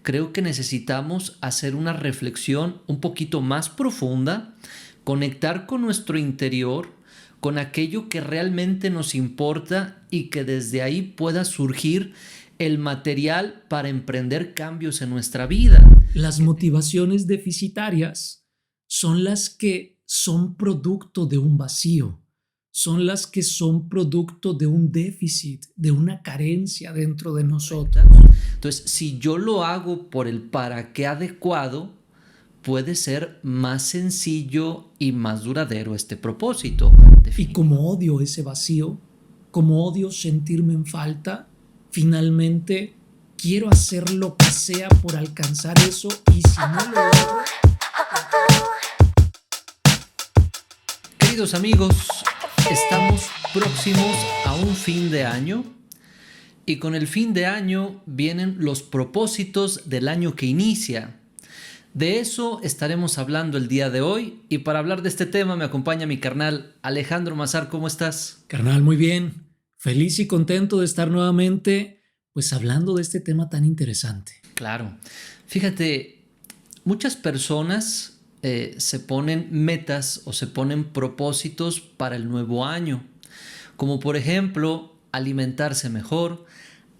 creo que necesitamos hacer una reflexión un poquito más profunda, conectar con nuestro interior, con aquello que realmente nos importa y que desde ahí pueda surgir el material para emprender cambios en nuestra vida. Las motivaciones deficitarias son las que son producto de un vacío, son las que son producto de un déficit, de una carencia dentro de nosotros. Entonces, si yo lo hago por el para qué adecuado, puede ser más sencillo y más duradero este propósito. Y como odio ese vacío, como odio sentirme en falta, finalmente quiero hacer lo que sea por alcanzar eso, y si no lo logro... Queridos amigos, estamos próximos a un fin de año y con el fin de año vienen los propósitos del año que inicia. De eso estaremos hablando el día de hoy, y para hablar de este tema me acompaña mi carnal Alejandro Mazar. ¿Cómo estás? Carnal, muy bien. Feliz y contento de estar nuevamente pues hablando de este tema tan interesante. Claro. Fíjate, muchas personas se ponen metas o se ponen propósitos para el nuevo año, como por ejemplo alimentarse mejor,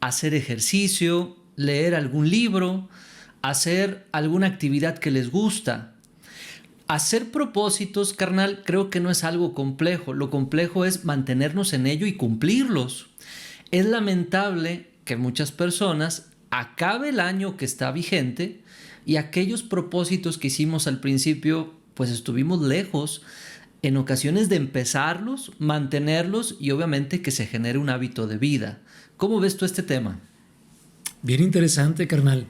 hacer ejercicio, leer algún libro, hacer alguna actividad que les gusta. Hacer propósitos, carnal, creo que no es algo complejo. Lo complejo es mantenernos en ello y cumplirlos. Es lamentable que muchas personas acabe el año que está vigente y aquellos propósitos que hicimos al principio, pues estuvimos lejos en ocasiones de empezarlos, mantenerlos y obviamente que se genere un hábito de vida. ¿Cómo ves tú este tema? Bien interesante, carnal.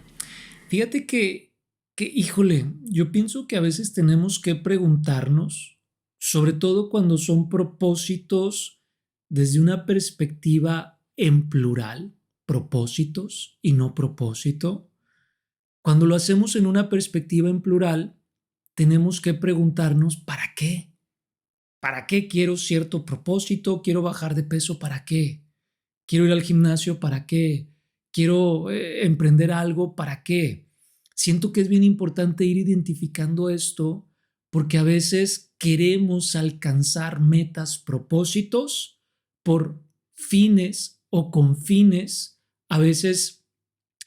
Fíjate híjole, yo pienso que a veces tenemos que preguntarnos, sobre todo cuando son propósitos desde una perspectiva en plural, propósitos y no propósito. Cuando lo hacemos en una perspectiva en plural, tenemos que preguntarnos, ¿para qué? ¿Para qué quiero cierto propósito? ¿Quiero bajar de peso? ¿Para qué? ¿Quiero ir al gimnasio? ¿Para qué? ¿Quiero emprender algo? ¿Para qué? Siento que es bien importante ir identificando esto, porque a veces queremos alcanzar metas, propósitos por fines o con fines, a veces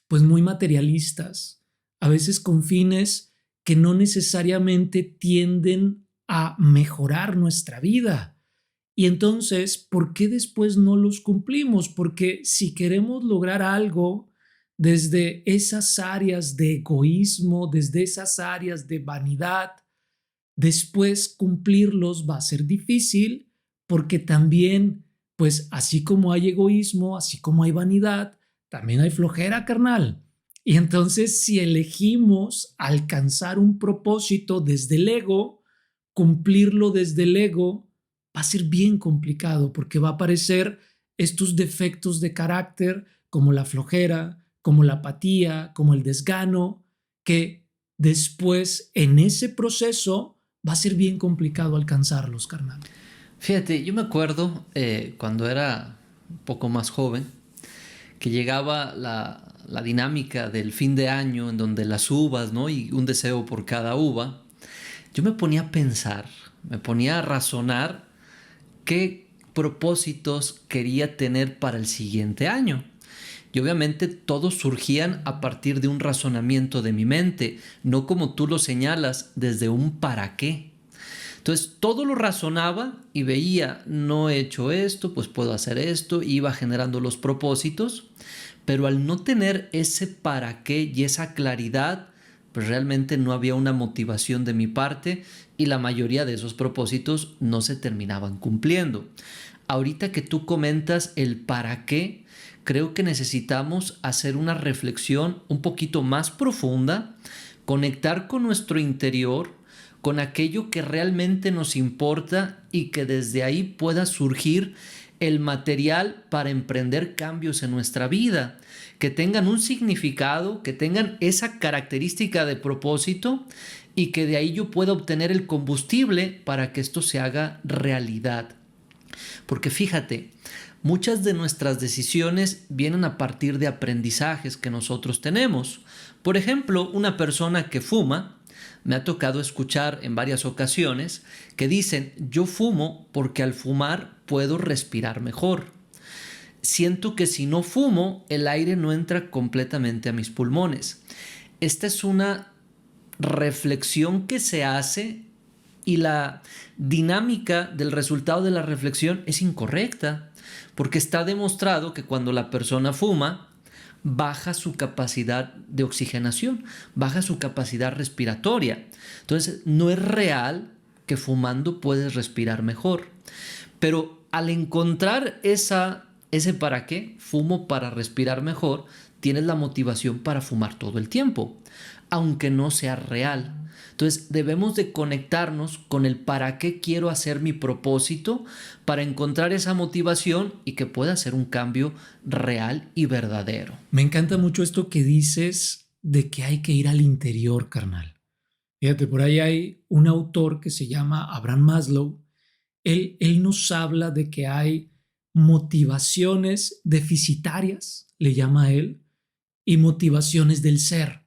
pues muy materialistas, a veces con fines que no necesariamente tienden a mejorar nuestra vida. Y entonces, ¿por qué después no los cumplimos? Porque si queremos lograr algo desde esas áreas de egoísmo, desde esas áreas de vanidad, después cumplirlos va a ser difícil, porque también, pues así como hay egoísmo, así como hay vanidad, también hay flojera, carnal. Y entonces, si elegimos alcanzar un propósito desde el ego, cumplirlo desde el ego, va a ser bien complicado, porque va a aparecer estos defectos de carácter como la flojera, como la apatía, como el desgano, que después en ese proceso va a ser bien complicado alcanzarlos, carnal. Fíjate, yo me acuerdo cuando era un poco más joven, que llegaba la dinámica del fin de año en donde las uvas, ¿no? Y un deseo por cada uva. Yo me ponía a pensar, me ponía a razonar qué propósitos quería tener para el siguiente año. Y obviamente todos surgían a partir de un razonamiento de mi mente, no como tú lo señalas, desde un para qué. Entonces todo lo razonaba y veía, no he hecho esto, pues puedo hacer esto, y iba generando los propósitos, pero al no tener ese para qué y esa claridad, pues realmente no había una motivación de mi parte y la mayoría de esos propósitos no se terminaban cumpliendo. Ahorita que tú comentas el para qué, creo que necesitamos hacer una reflexión un poquito más profunda, conectar con nuestro interior, con aquello que realmente nos importa y que desde ahí pueda surgir el material para emprender cambios en nuestra vida, que tengan un significado, que tengan esa característica de propósito y que de ahí yo pueda obtener el combustible para que esto se haga realidad. Porque fíjate, muchas de nuestras decisiones vienen a partir de aprendizajes que nosotros tenemos. Por ejemplo, una persona que fuma, me ha tocado escuchar en varias ocasiones que dicen, yo fumo porque al fumar puedo respirar mejor. Siento que si no fumo, el aire no entra completamente a mis pulmones. Esta es una reflexión que se hace y la dinámica del resultado de la reflexión es incorrecta, porque está demostrado que cuando la persona fuma, baja su capacidad de oxigenación, baja su capacidad respiratoria. Entonces, no es real que fumando puedes respirar mejor. Pero al encontrar ese para qué, fumo para respirar mejor, tienes la motivación para fumar todo el tiempo, aunque no sea real. Entonces debemos de conectarnos con el para qué quiero hacer mi propósito para encontrar esa motivación y que pueda ser un cambio real y verdadero. Me encanta mucho esto que dices de que hay que ir al interior, carnal. Fíjate, por ahí hay un autor que se llama Abraham Maslow. Él nos habla de que hay motivaciones deficitarias, le llama a él, y motivaciones del ser.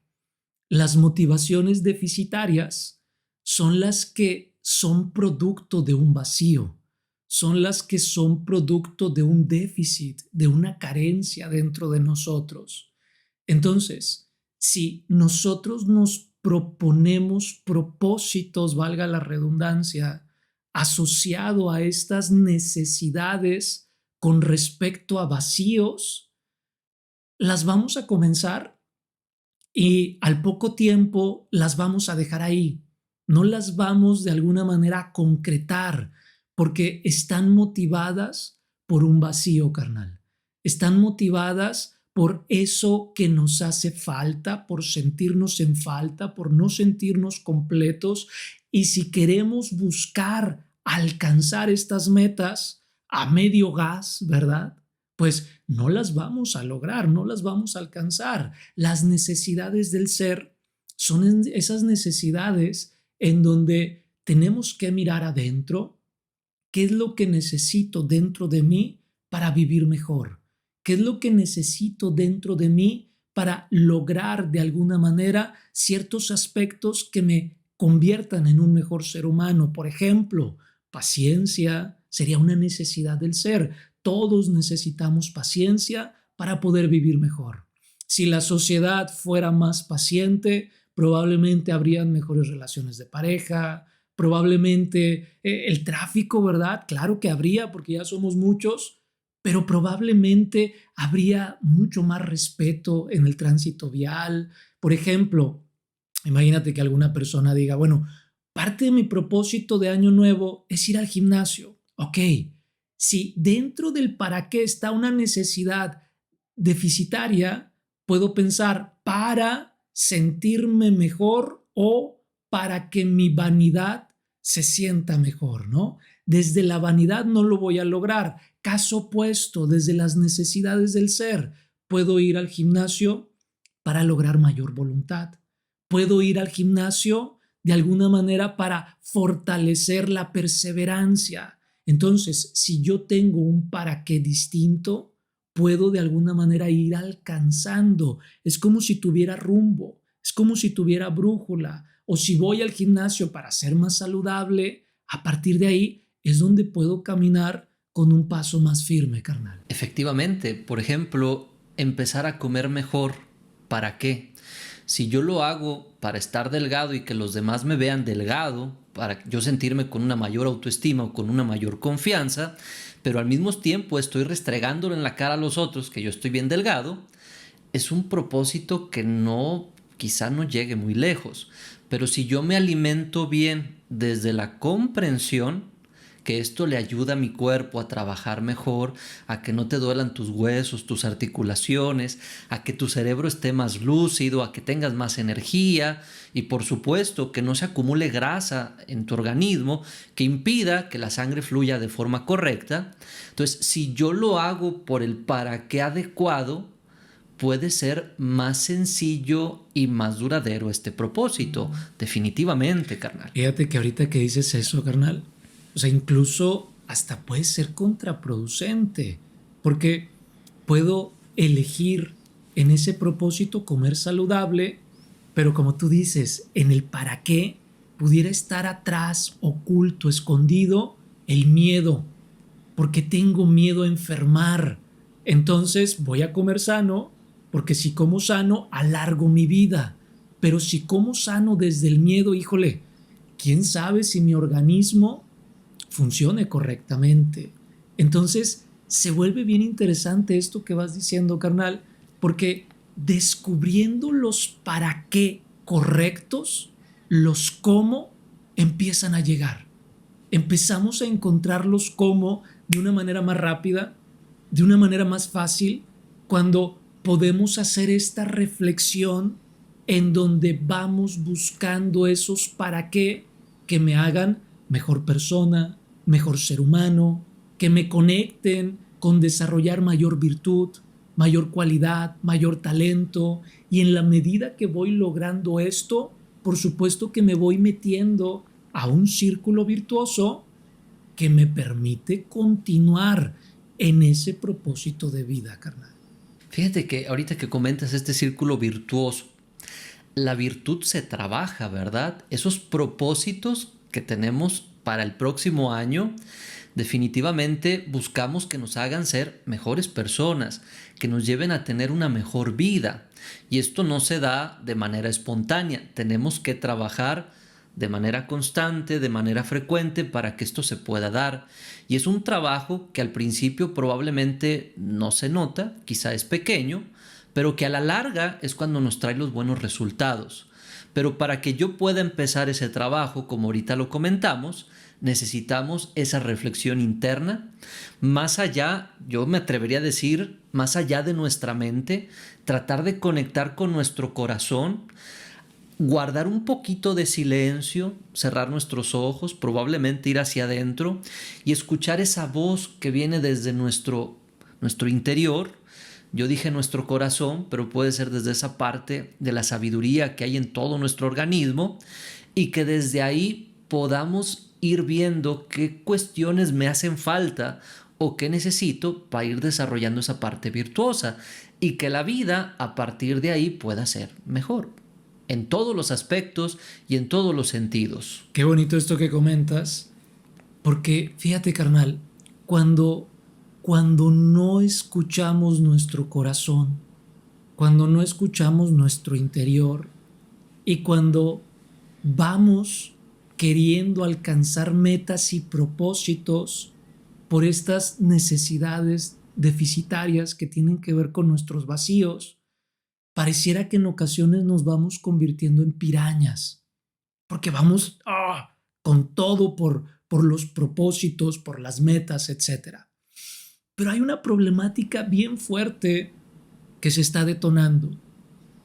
Las motivaciones deficitarias son las que son producto de un vacío, son las que son producto de un déficit, de una carencia dentro de nosotros. Entonces, si nosotros nos proponemos propósitos, valga la redundancia, asociado a estas necesidades con respecto a vacíos, las vamos a comenzar y al poco tiempo las vamos a dejar ahí. No las vamos de alguna manera a concretar porque están motivadas por un vacío carnal. Están motivadas por eso que nos hace falta, por sentirnos en falta, por no sentirnos completos. Y si queremos buscar alcanzar estas metas a medio gas, ¿verdad? Pues no las vamos a lograr, no las vamos a alcanzar. Las necesidades del ser son esas necesidades en donde tenemos que mirar adentro qué es lo que necesito dentro de mí para vivir mejor, qué es lo que necesito dentro de mí para lograr de alguna manera ciertos aspectos que me conviertan en un mejor ser humano. Por ejemplo, paciencia sería una necesidad del ser. Todos necesitamos paciencia para poder vivir mejor. Si la sociedad fuera más paciente, probablemente habrían mejores relaciones de pareja, probablemente el tráfico, ¿verdad? Claro que habría porque ya somos muchos, pero probablemente habría mucho más respeto en el tránsito vial. Por ejemplo, imagínate que alguna persona diga, bueno, parte de mi propósito de año nuevo es ir al gimnasio. Ok, si dentro del para qué está una necesidad deficitaria, puedo pensar para sentirme mejor o para que mi vanidad se sienta mejor, ¿no? Desde la vanidad no lo voy a lograr. Caso opuesto, desde las necesidades del ser, puedo ir al gimnasio para lograr mayor voluntad. Puedo ir al gimnasio de alguna manera para fortalecer la perseverancia. Entonces, si yo tengo un para qué distinto, puedo de alguna manera ir alcanzando. Es como si tuviera rumbo, es como si tuviera brújula. O si voy al gimnasio para ser más saludable, a partir de ahí es donde puedo caminar con un paso más firme, carnal. Efectivamente, por ejemplo, empezar a comer mejor. ¿Para qué? Si yo lo hago para estar delgado y que los demás me vean delgado, para yo sentirme con una mayor autoestima o con una mayor confianza, pero al mismo tiempo estoy restregándolo en la cara a los otros que yo estoy bien delgado, es un propósito que quizá no llegue muy lejos. Pero si yo me alimento bien desde la comprensión, que esto le ayuda a mi cuerpo a trabajar mejor, a que no te duelan tus huesos, tus articulaciones, a que tu cerebro esté más lúcido, a que tengas más energía y por supuesto que no se acumule grasa en tu organismo que impida que la sangre fluya de forma correcta. Entonces, si yo lo hago por el para qué adecuado, puede ser más sencillo y más duradero este propósito. Definitivamente, carnal. Fíjate que ahorita que dices eso, carnal, o sea, incluso hasta puede ser contraproducente, porque puedo elegir en ese propósito comer saludable Pero como tú dices, en el para qué pudiera estar atrás, oculto, escondido, el miedo, porque tengo miedo a enfermar. Entonces voy a comer sano, porque si como sano, alargo mi vida. Pero si como sano desde el miedo, híjole, quién sabe si mi organismo funcione correctamente. Entonces se vuelve bien interesante esto que vas diciendo, carnal, porque descubriendo los para qué correctos, los cómo empiezan a llegar. Empezamos a encontrarlos cómo de una manera más rápida, de una manera más fácil, cuando podemos hacer esta reflexión en donde vamos buscando esos para qué que me hagan mejor persona, mejor ser humano, que me conecten con desarrollar mayor virtud, mayor cualidad, mayor talento. Y en la medida que voy logrando esto, por supuesto que me voy metiendo a un círculo virtuoso que me permite continuar en ese propósito de vida, carnal. Fíjate que ahorita que comentas este círculo virtuoso, la virtud se trabaja, ¿verdad? Esos propósitos que tenemos para el próximo año, definitivamente buscamos que nos hagan ser mejores personas, que nos lleven a tener una mejor vida. Y esto no se da de manera espontánea, tenemos que trabajar de manera constante, de manera frecuente para que esto se pueda dar. Y es un trabajo que al principio probablemente no se nota, quizá es pequeño, pero que a la larga es cuando nos trae los buenos resultados. Pero para que yo pueda empezar ese trabajo, como ahorita lo comentamos, necesitamos esa reflexión interna, más allá, yo me atrevería a decir, más allá de nuestra mente, tratar de conectar con nuestro corazón, guardar un poquito de silencio, cerrar nuestros ojos, probablemente ir hacia adentro y escuchar esa voz que viene desde nuestro interior. Yo dije nuestro corazón, pero puede ser desde esa parte de la sabiduría que hay en todo nuestro organismo y que desde ahí podamos ir viendo qué cuestiones me hacen falta o qué necesito para ir desarrollando esa parte virtuosa y que la vida a partir de ahí pueda ser mejor en todos los aspectos y en todos los sentidos. Qué bonito esto que comentas, porque fíjate, carnal, cuando, cuando no escuchamos nuestro corazón, cuando no escuchamos nuestro interior y cuando vamos queriendo alcanzar metas y propósitos por estas necesidades deficitarias que tienen que ver con nuestros vacíos, pareciera que en ocasiones nos vamos convirtiendo en pirañas, porque vamos con todo por los propósitos, por las metas, etcétera. Pero hay una problemática bien fuerte que se está detonando,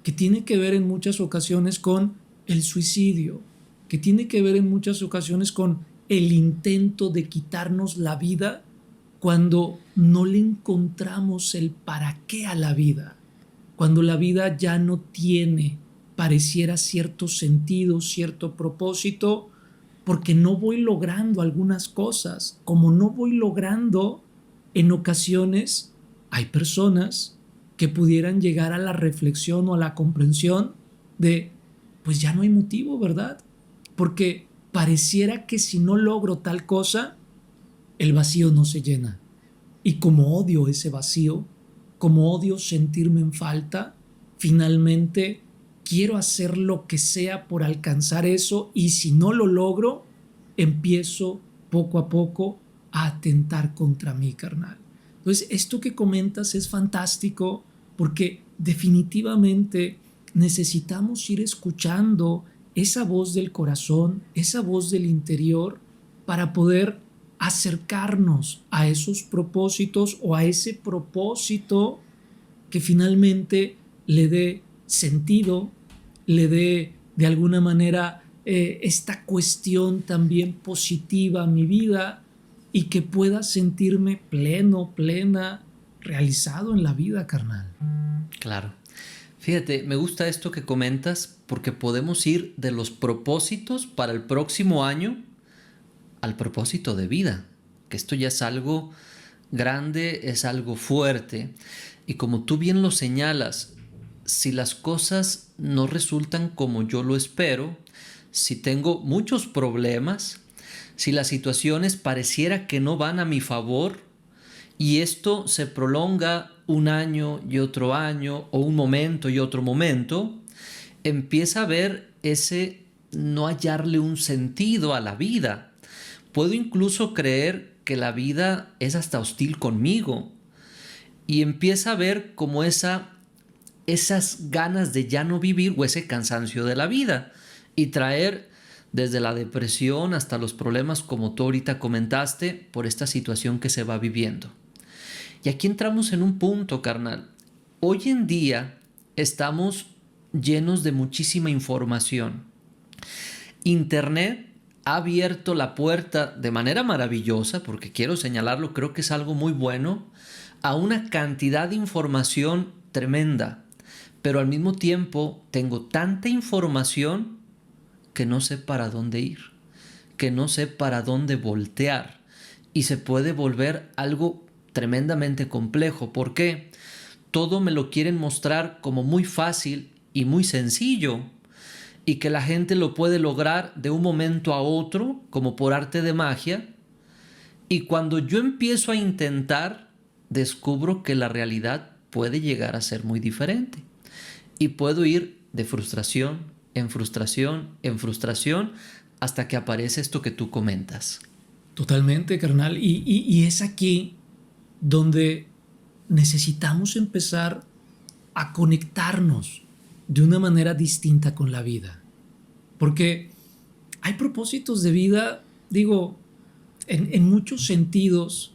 que tiene que ver en muchas ocasiones con el suicidio, que tiene que ver en muchas ocasiones con el intento de quitarnos la vida cuando no le encontramos el para qué a la vida, cuando la vida ya no tiene, pareciera cierto sentido, cierto propósito, porque no voy logrando algunas cosas, como no voy logrando, en ocasiones hay personas que pudieran llegar a la reflexión o a la comprensión de, pues ya no hay motivo, ¿verdad? Porque pareciera que si no logro tal cosa, el vacío no se llena. Y como odio ese vacío, como odio sentirme en falta, finalmente quiero hacer lo que sea por alcanzar eso y si no lo logro, empiezo poco a poco a atentar contra mí, carnal. Entonces, esto que comentas es fantástico porque definitivamente necesitamos ir escuchando esa voz del corazón, esa voz del interior, para poder acercarnos a esos propósitos o a ese propósito que finalmente le dé sentido, le dé de alguna manera esta cuestión también positiva a mi vida y que pueda sentirme pleno, plena, realizado en la vida, carnal. Claro. Fíjate, me gusta esto que comentas porque podemos ir de los propósitos para el próximo año al propósito de vida, que esto ya es algo grande, es algo fuerte. Y como tú bien lo señalas, si las cosas no resultan como yo lo espero, si tengo muchos problemas, si las situaciones pareciera que no van a mi favor y esto se prolonga un año y otro año o un momento y otro momento, empieza a ver ese no hallarle un sentido a la vida. Puedo incluso creer que la vida es hasta hostil conmigo y empieza a ver como esas ganas de ya no vivir o ese cansancio de la vida y traer desde la depresión hasta los problemas como tú ahorita comentaste por esta situación que se va viviendo. Y aquí entramos en un punto, carnal. Hoy en día estamos llenos de muchísima información. Internet ha abierto la puerta de manera maravillosa, porque quiero señalarlo, creo que es algo muy bueno, a una cantidad de información tremenda. Pero al mismo tiempo tengo tanta información que no sé para dónde ir, que no sé para dónde voltear. Y se puede volver algo tremendamente complejo. ¿Por qué? Todo me lo quieren mostrar como muy fácil y muy sencillo, y que la gente lo puede lograr de un momento a otro, como por arte de magia. Y cuando yo empiezo a intentar, descubro que la realidad puede llegar a ser muy diferente. Y puedo ir de frustración en frustración en frustración hasta que aparece esto que tú comentas. Totalmente, carnal. Y es aquí donde necesitamos empezar a conectarnos de una manera distinta con la vida. Porque hay propósitos de vida, digo, en muchos sentidos,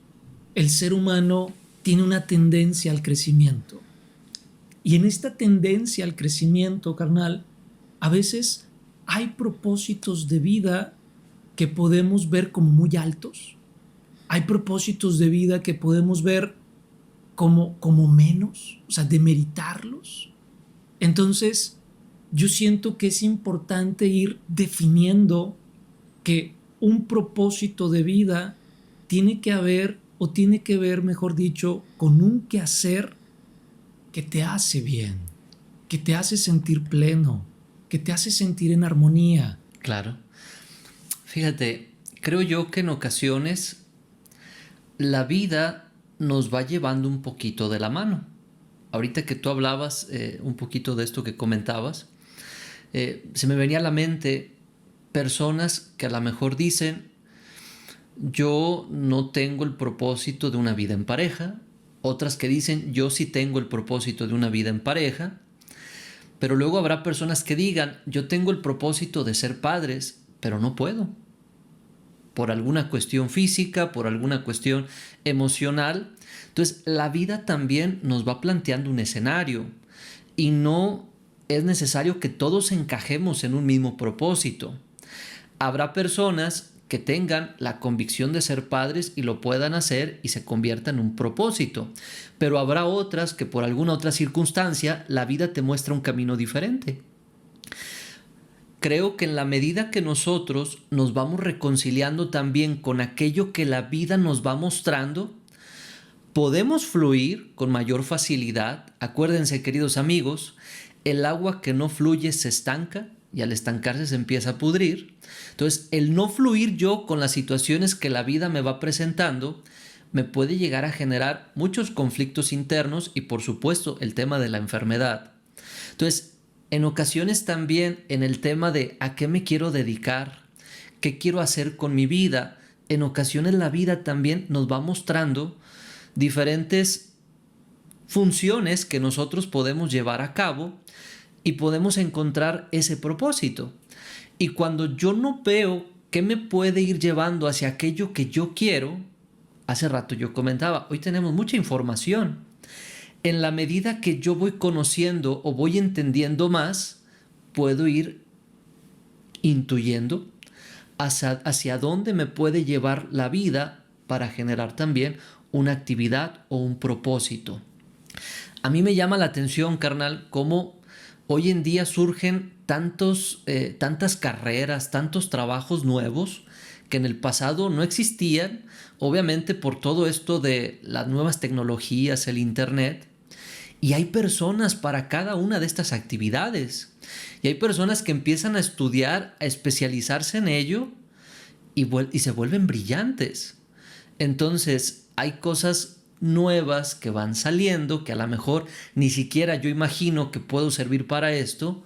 el ser humano tiene una tendencia al crecimiento. Y en esta tendencia al crecimiento, carnal, a veces hay propósitos de vida que podemos ver como muy altos. Hay propósitos de vida que podemos ver como menos, o sea, demeritarlos. Entonces, yo siento que es importante ir definiendo que un propósito de vida tiene que haber, o tiene que ver, mejor dicho, con un quehacer que te hace bien, que te hace sentir pleno, que te hace sentir en armonía. Claro. Fíjate, creo yo que en ocasiones la vida nos va llevando un poquito de la mano. Ahorita que tú hablabas un poquito de esto que comentabas, se me venía a la mente personas que a lo mejor dicen, yo no tengo el propósito de una vida en pareja, otras que dicen, yo sí tengo el propósito de una vida en pareja, pero luego habrá personas que digan, yo tengo el propósito de ser padres, pero no puedo. Por alguna cuestión física, por alguna cuestión emocional. Entonces, la vida también nos va planteando un escenario y no es necesario que todos encajemos en un mismo propósito. Habrá personas que tengan la convicción de ser padres y lo puedan hacer y se convierta en un propósito. Pero habrá otras que por alguna otra circunstancia la vida te muestra un camino diferente. Creo que en la medida que nosotros nos vamos reconciliando también con aquello que la vida nos va mostrando, podemos fluir con mayor facilidad. Acuérdense, queridos amigos, el agua que no fluye se estanca y al estancarse se empieza a pudrir. Entonces, el no fluir yo con las situaciones que la vida me va presentando me puede llegar a generar muchos conflictos internos y, por supuesto, el tema de la enfermedad. Entonces, en ocasiones también en el tema de a qué me quiero dedicar, qué quiero hacer con mi vida, en ocasiones la vida también nos va mostrando diferentes funciones que nosotros podemos llevar a cabo y podemos encontrar ese propósito. Y cuando yo no veo qué me puede ir llevando hacia aquello que yo quiero, hace rato yo comentaba, hoy tenemos mucha información. En la medida que yo voy conociendo o voy entendiendo más, puedo ir intuyendo hacia dónde me puede llevar la vida para generar también una actividad o un propósito. A mí me llama la atención, carnal, cómo hoy en día surgen tantas carreras, tantos trabajos nuevos que en el pasado no existían, obviamente por todo esto de las nuevas tecnologías, el internet, Y hay personas para cada una de estas actividades. Y hay personas que empiezan a estudiar, a especializarse en ello y se vuelven brillantes. Entonces hay cosas nuevas que van saliendo que a lo mejor ni siquiera yo imagino que puedo servir para esto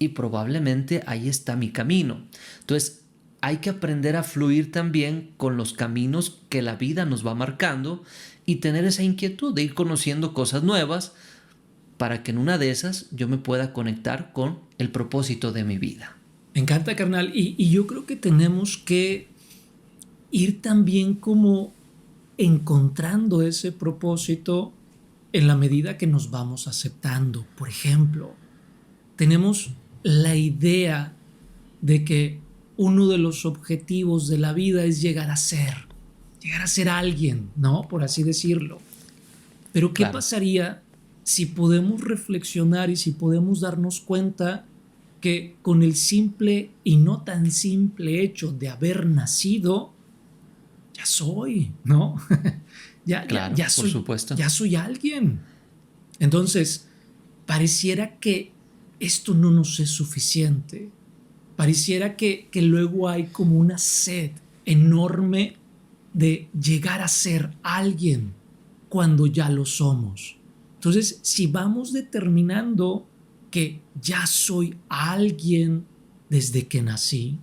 y probablemente ahí está mi camino. Entonces hay que aprender a fluir también con los caminos que la vida nos va marcando y tener esa inquietud de ir conociendo cosas nuevas para que en una de esas yo me pueda conectar con el propósito de mi vida. Me encanta, carnal. Y yo creo que tenemos que ir también como encontrando ese propósito en la medida que nos vamos aceptando. Por ejemplo, tenemos la idea de que uno de los objetivos de la vida es llegar a ser alguien, ¿no? Por así decirlo. Pero ¿qué Claro. pasaría si podemos reflexionar y si podemos darnos cuenta que con el simple y no tan simple hecho de haber nacido, ya soy, ¿no? Claro, por supuesto. Ya soy alguien. Entonces, pareciera que esto no nos es suficiente. Pareciera que luego hay como una sed enorme de llegar a ser alguien cuando ya lo somos. Entonces, si vamos determinando que ya soy alguien desde que nací,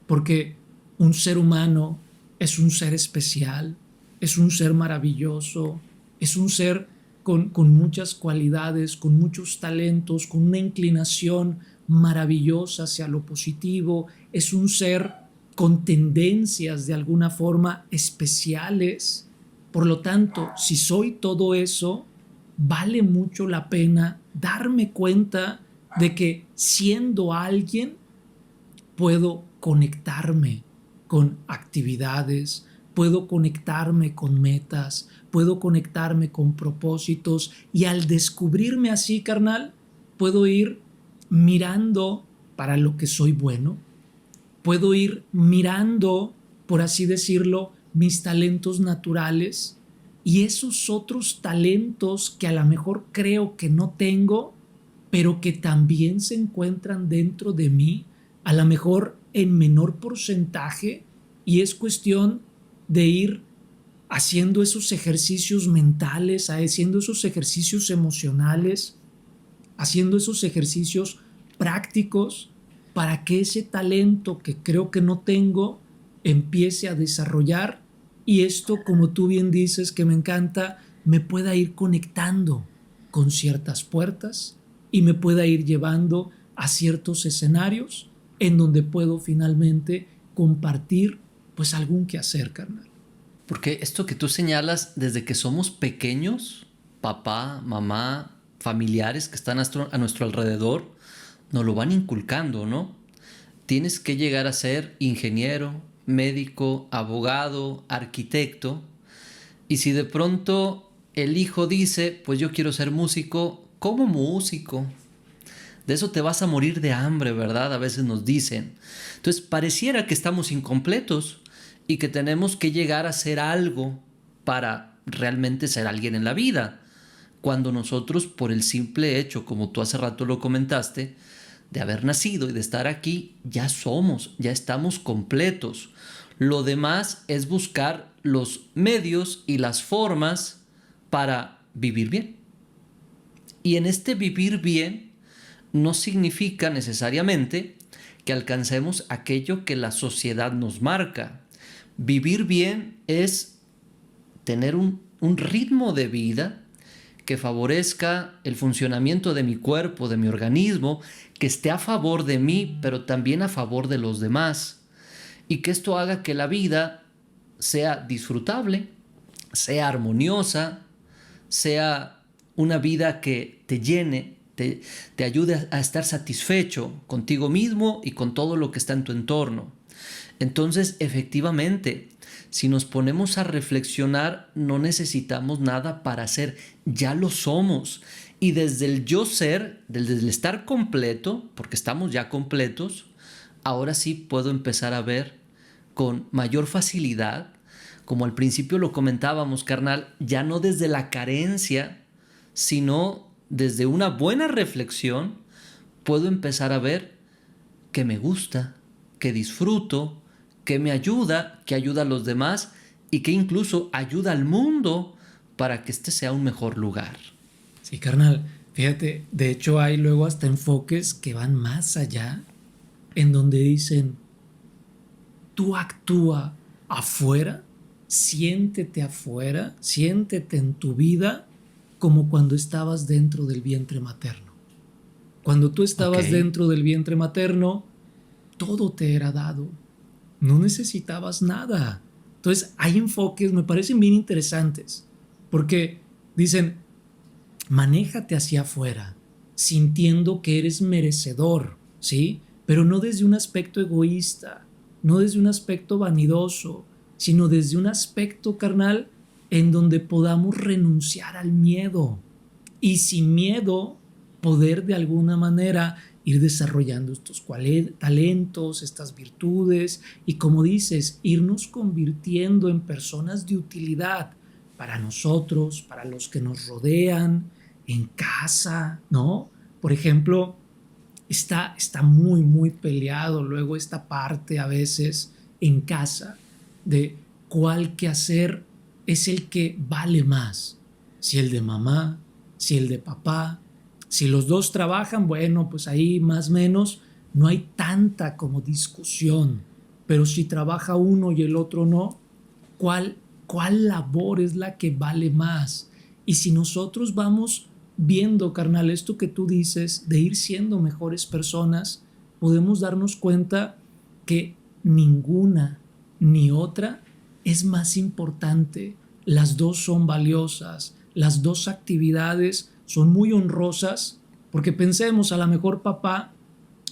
porque un ser humano es un ser especial, es un ser maravilloso, es un ser con muchas cualidades, con muchos talentos, con una inclinación maravillosa hacia lo positivo, es un ser con tendencias de alguna forma especiales. Por lo tanto, si soy todo eso, vale mucho la pena darme cuenta de que siendo alguien puedo conectarme con actividades, puedo conectarme con metas, puedo conectarme con propósitos y al descubrirme así, carnal, puedo ir mirando para lo que soy bueno, puedo ir mirando, por así decirlo, mis talentos naturales y esos otros talentos que a lo mejor creo que no tengo, pero que también se encuentran dentro de mí, a lo mejor en menor porcentaje, y es cuestión de ir haciendo esos ejercicios mentales, haciendo esos ejercicios emocionales, haciendo esos ejercicios prácticos para que ese talento que creo que no tengo empiece a desarrollar y esto, como tú bien dices, que me encanta, me pueda ir conectando con ciertas puertas y me pueda ir llevando a ciertos escenarios en donde puedo finalmente compartir pues algún quehacer, carnal. Porque esto que tú señalas desde que somos pequeños, papá, mamá, familiares que están a nuestro alrededor, nos lo van inculcando, ¿no? Tienes que llegar a ser ingeniero, médico, abogado, arquitecto. Y si de pronto el hijo dice, pues yo quiero ser músico, ¿cómo músico? De eso te vas a morir de hambre, ¿verdad? A veces nos dicen. Entonces pareciera que estamos incompletos y que tenemos que llegar a ser algo para realmente ser alguien en la vida. Cuando nosotros, por el simple hecho, como tú hace rato lo comentaste, de haber nacido y de estar aquí, ya somos, ya estamos completos. Lo demás es buscar los medios y las formas para vivir bien. Y en este vivir bien no significa necesariamente que alcancemos aquello que la sociedad nos marca. Vivir bien es tener un ritmo de vida que favorezca el funcionamiento de mi cuerpo, de mi organismo, que esté a favor de mí, pero también a favor de los demás. Y que esto haga que la vida sea disfrutable, sea armoniosa, sea una vida que te llene, te ayude a estar satisfecho contigo mismo y con todo lo que está en tu entorno. Entonces, efectivamente, si nos ponemos a reflexionar, no necesitamos nada para ser, ya lo somos. Y desde el yo ser, desde el estar completo, porque estamos ya completos, ahora sí puedo empezar a ver con mayor facilidad, como al principio lo comentábamos, carnal, ya no desde la carencia, sino desde una buena reflexión puedo empezar a ver qué me gusta, qué disfruto, qué me ayuda, qué ayuda a los demás y que incluso ayuda al mundo para que este sea un mejor lugar. Sí, carnal, fíjate, de hecho hay luego hasta enfoques que van más allá, en donde dicen, tú actúa afuera, siéntete en tu vida como cuando estabas dentro del vientre materno. Cuando tú Ok, estabas dentro del vientre materno, todo te era dado, no necesitabas nada. Entonces hay enfoques, me parecen bien interesantes, porque dicen, manéjate hacia afuera, sintiendo que eres merecedor, ¿sí? Pero no desde un aspecto egoísta, no desde un aspecto vanidoso, sino desde un aspecto carnal en donde podamos renunciar al miedo y sin miedo poder de alguna manera ir desarrollando estos talentos, estas virtudes y como dices, irnos convirtiendo en personas de utilidad para nosotros, para los que nos rodean, en casa, ¿no? Por ejemplo, está muy, muy peleado luego esta parte a veces en casa de cuál quehacer es el que vale más. Si el de mamá, si el de papá, si los dos trabajan, bueno, pues ahí más o menos no hay tanta como discusión. Pero si trabaja uno y el otro no, ¿cuál labor es la que vale más? Y si nosotros vamos viendo, carnal, esto que tú dices, de ir siendo mejores personas, podemos darnos cuenta que ninguna ni otra es más importante. Las dos son valiosas, las dos actividades son muy honrosas, porque pensemos, a lo mejor papá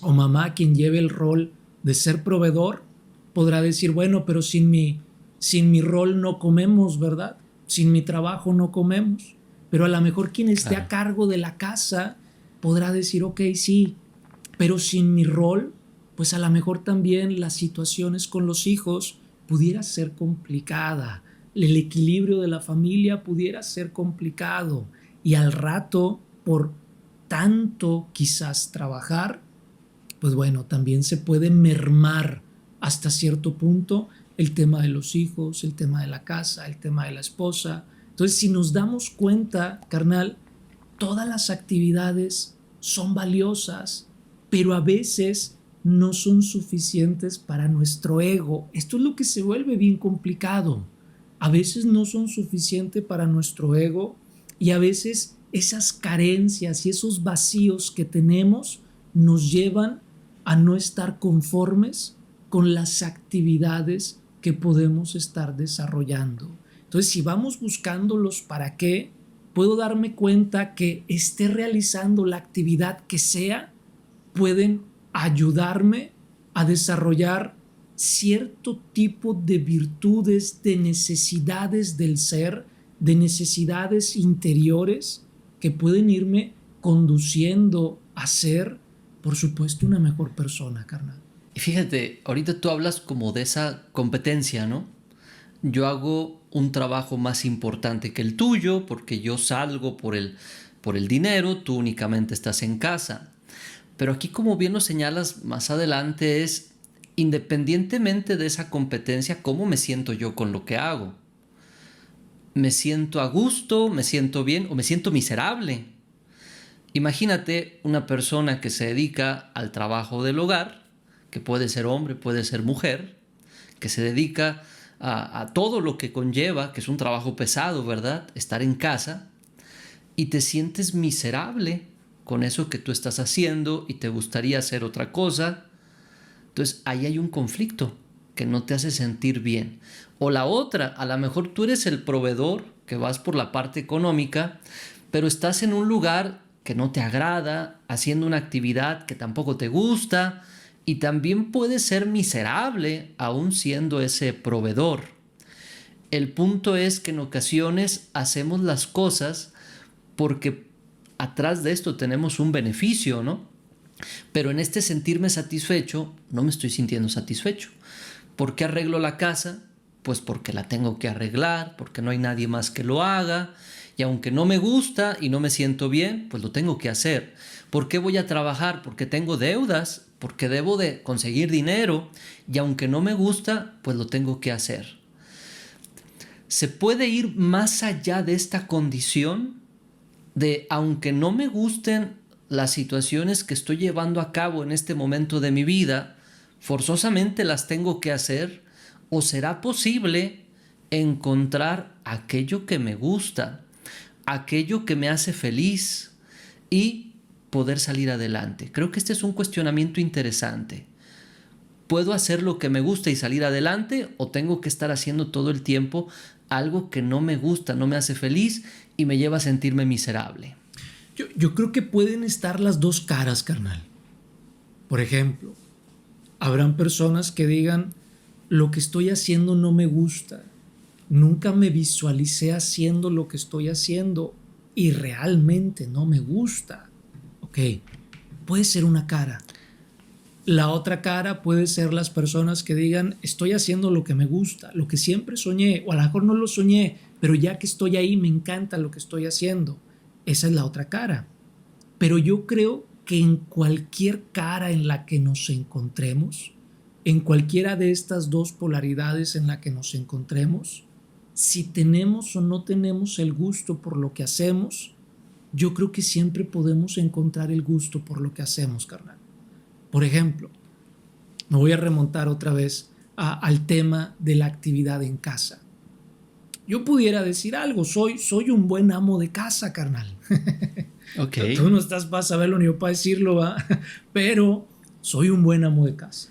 o mamá, quien lleve el rol de ser proveedor, podrá decir, bueno, pero sin mi rol no comemos, ¿verdad? Sin mi trabajo no comemos. Pero a lo mejor quien esté a claro. cargo de la casa podrá decir, ok, sí, pero sin mi rol, pues a lo mejor también las situaciones con los hijos pudiera ser complicada, el equilibrio de la familia pudiera ser complicado y al rato, por tanto quizás trabajar, pues bueno, también se puede mermar hasta cierto punto el tema de los hijos, el tema de la casa, el tema de la esposa. Entonces, si nos damos cuenta, carnal, todas las actividades son valiosas, pero a veces no son suficientes para nuestro ego. Esto es lo que se vuelve bien complicado. A veces no son suficientes para nuestro ego y a veces esas carencias y esos vacíos que tenemos nos llevan a no estar conformes con las actividades que podemos estar desarrollando. Entonces, si vamos buscando los para qué, puedo darme cuenta que esté realizando la actividad que sea, pueden ayudarme a desarrollar cierto tipo de virtudes, de necesidades del ser, de necesidades interiores que pueden irme conduciendo a ser, por supuesto, una mejor persona, carnal. Y fíjate, ahorita tú hablas como de esa competencia, ¿no? Yo hago un trabajo más importante que el tuyo porque yo salgo por el dinero, tú únicamente estás en casa. Pero aquí, como bien lo señalas más adelante, es independientemente de esa competencia, cómo me siento yo con lo que hago. ¿Me siento a gusto, me siento bien o me siento miserable? Imagínate una persona que se dedica al trabajo del hogar, que puede ser hombre, puede ser mujer, que se dedica a todo lo que conlleva, que es un trabajo pesado, ¿verdad? Estar en casa y te sientes miserable con eso que tú estás haciendo y te gustaría hacer otra cosa. Entonces ahí hay un conflicto que no te hace sentir bien. O la otra, a lo mejor tú eres el proveedor, que vas por la parte económica, pero estás en un lugar que no te agrada, haciendo una actividad que tampoco te gusta y también puedes ser miserable aún siendo ese proveedor. El punto es que en ocasiones hacemos las cosas porque atrás de esto tenemos un beneficio, ¿no? Pero en este sentirme satisfecho, no me estoy sintiendo satisfecho. ¿Por qué arreglo la casa? Pues porque la tengo que arreglar, porque no hay nadie más que lo haga. Y aunque no me gusta y no me siento bien, pues lo tengo que hacer. ¿Por qué voy a trabajar? Porque tengo deudas, porque debo de conseguir dinero y aunque no me gusta, pues lo tengo que hacer. ¿Se puede ir más allá de esta condición de aunque no me gusten las situaciones que estoy llevando a cabo en este momento de mi vida, forzosamente las tengo que hacer? ¿O será posible encontrar aquello que me gusta, aquello que me hace feliz y poder salir adelante? Creo que este es un cuestionamiento interesante. ¿Puedo hacer lo que me gusta y salir adelante o tengo que estar haciendo todo el tiempo algo que no me gusta, no me hace feliz y me lleva a sentirme miserable? Yo creo que pueden estar las dos caras, carnal. Por ejemplo, habrán personas que digan, lo que estoy haciendo no me gusta. Nunca me visualicé haciendo lo que estoy haciendo y realmente no me gusta. Ok, puede ser una cara. La otra cara puede ser las personas que digan, estoy haciendo lo que me gusta, lo que siempre soñé, o a lo mejor no lo soñé, pero ya que estoy ahí me encanta lo que estoy haciendo. Esa es la otra cara. Pero yo creo que en cualquier cara en la que nos encontremos, en cualquiera de estas dos polaridades en la que nos encontremos, si tenemos o no tenemos el gusto por lo que hacemos, yo creo que siempre podemos encontrar el gusto por lo que hacemos, carnal. Por ejemplo, me voy a remontar otra vez al tema de la actividad en casa. Yo pudiera decir algo, soy un buen amo de casa, carnal. Okay. Tú no estás para saberlo ni yo para decirlo, ¿va? Pero soy un buen amo de casa.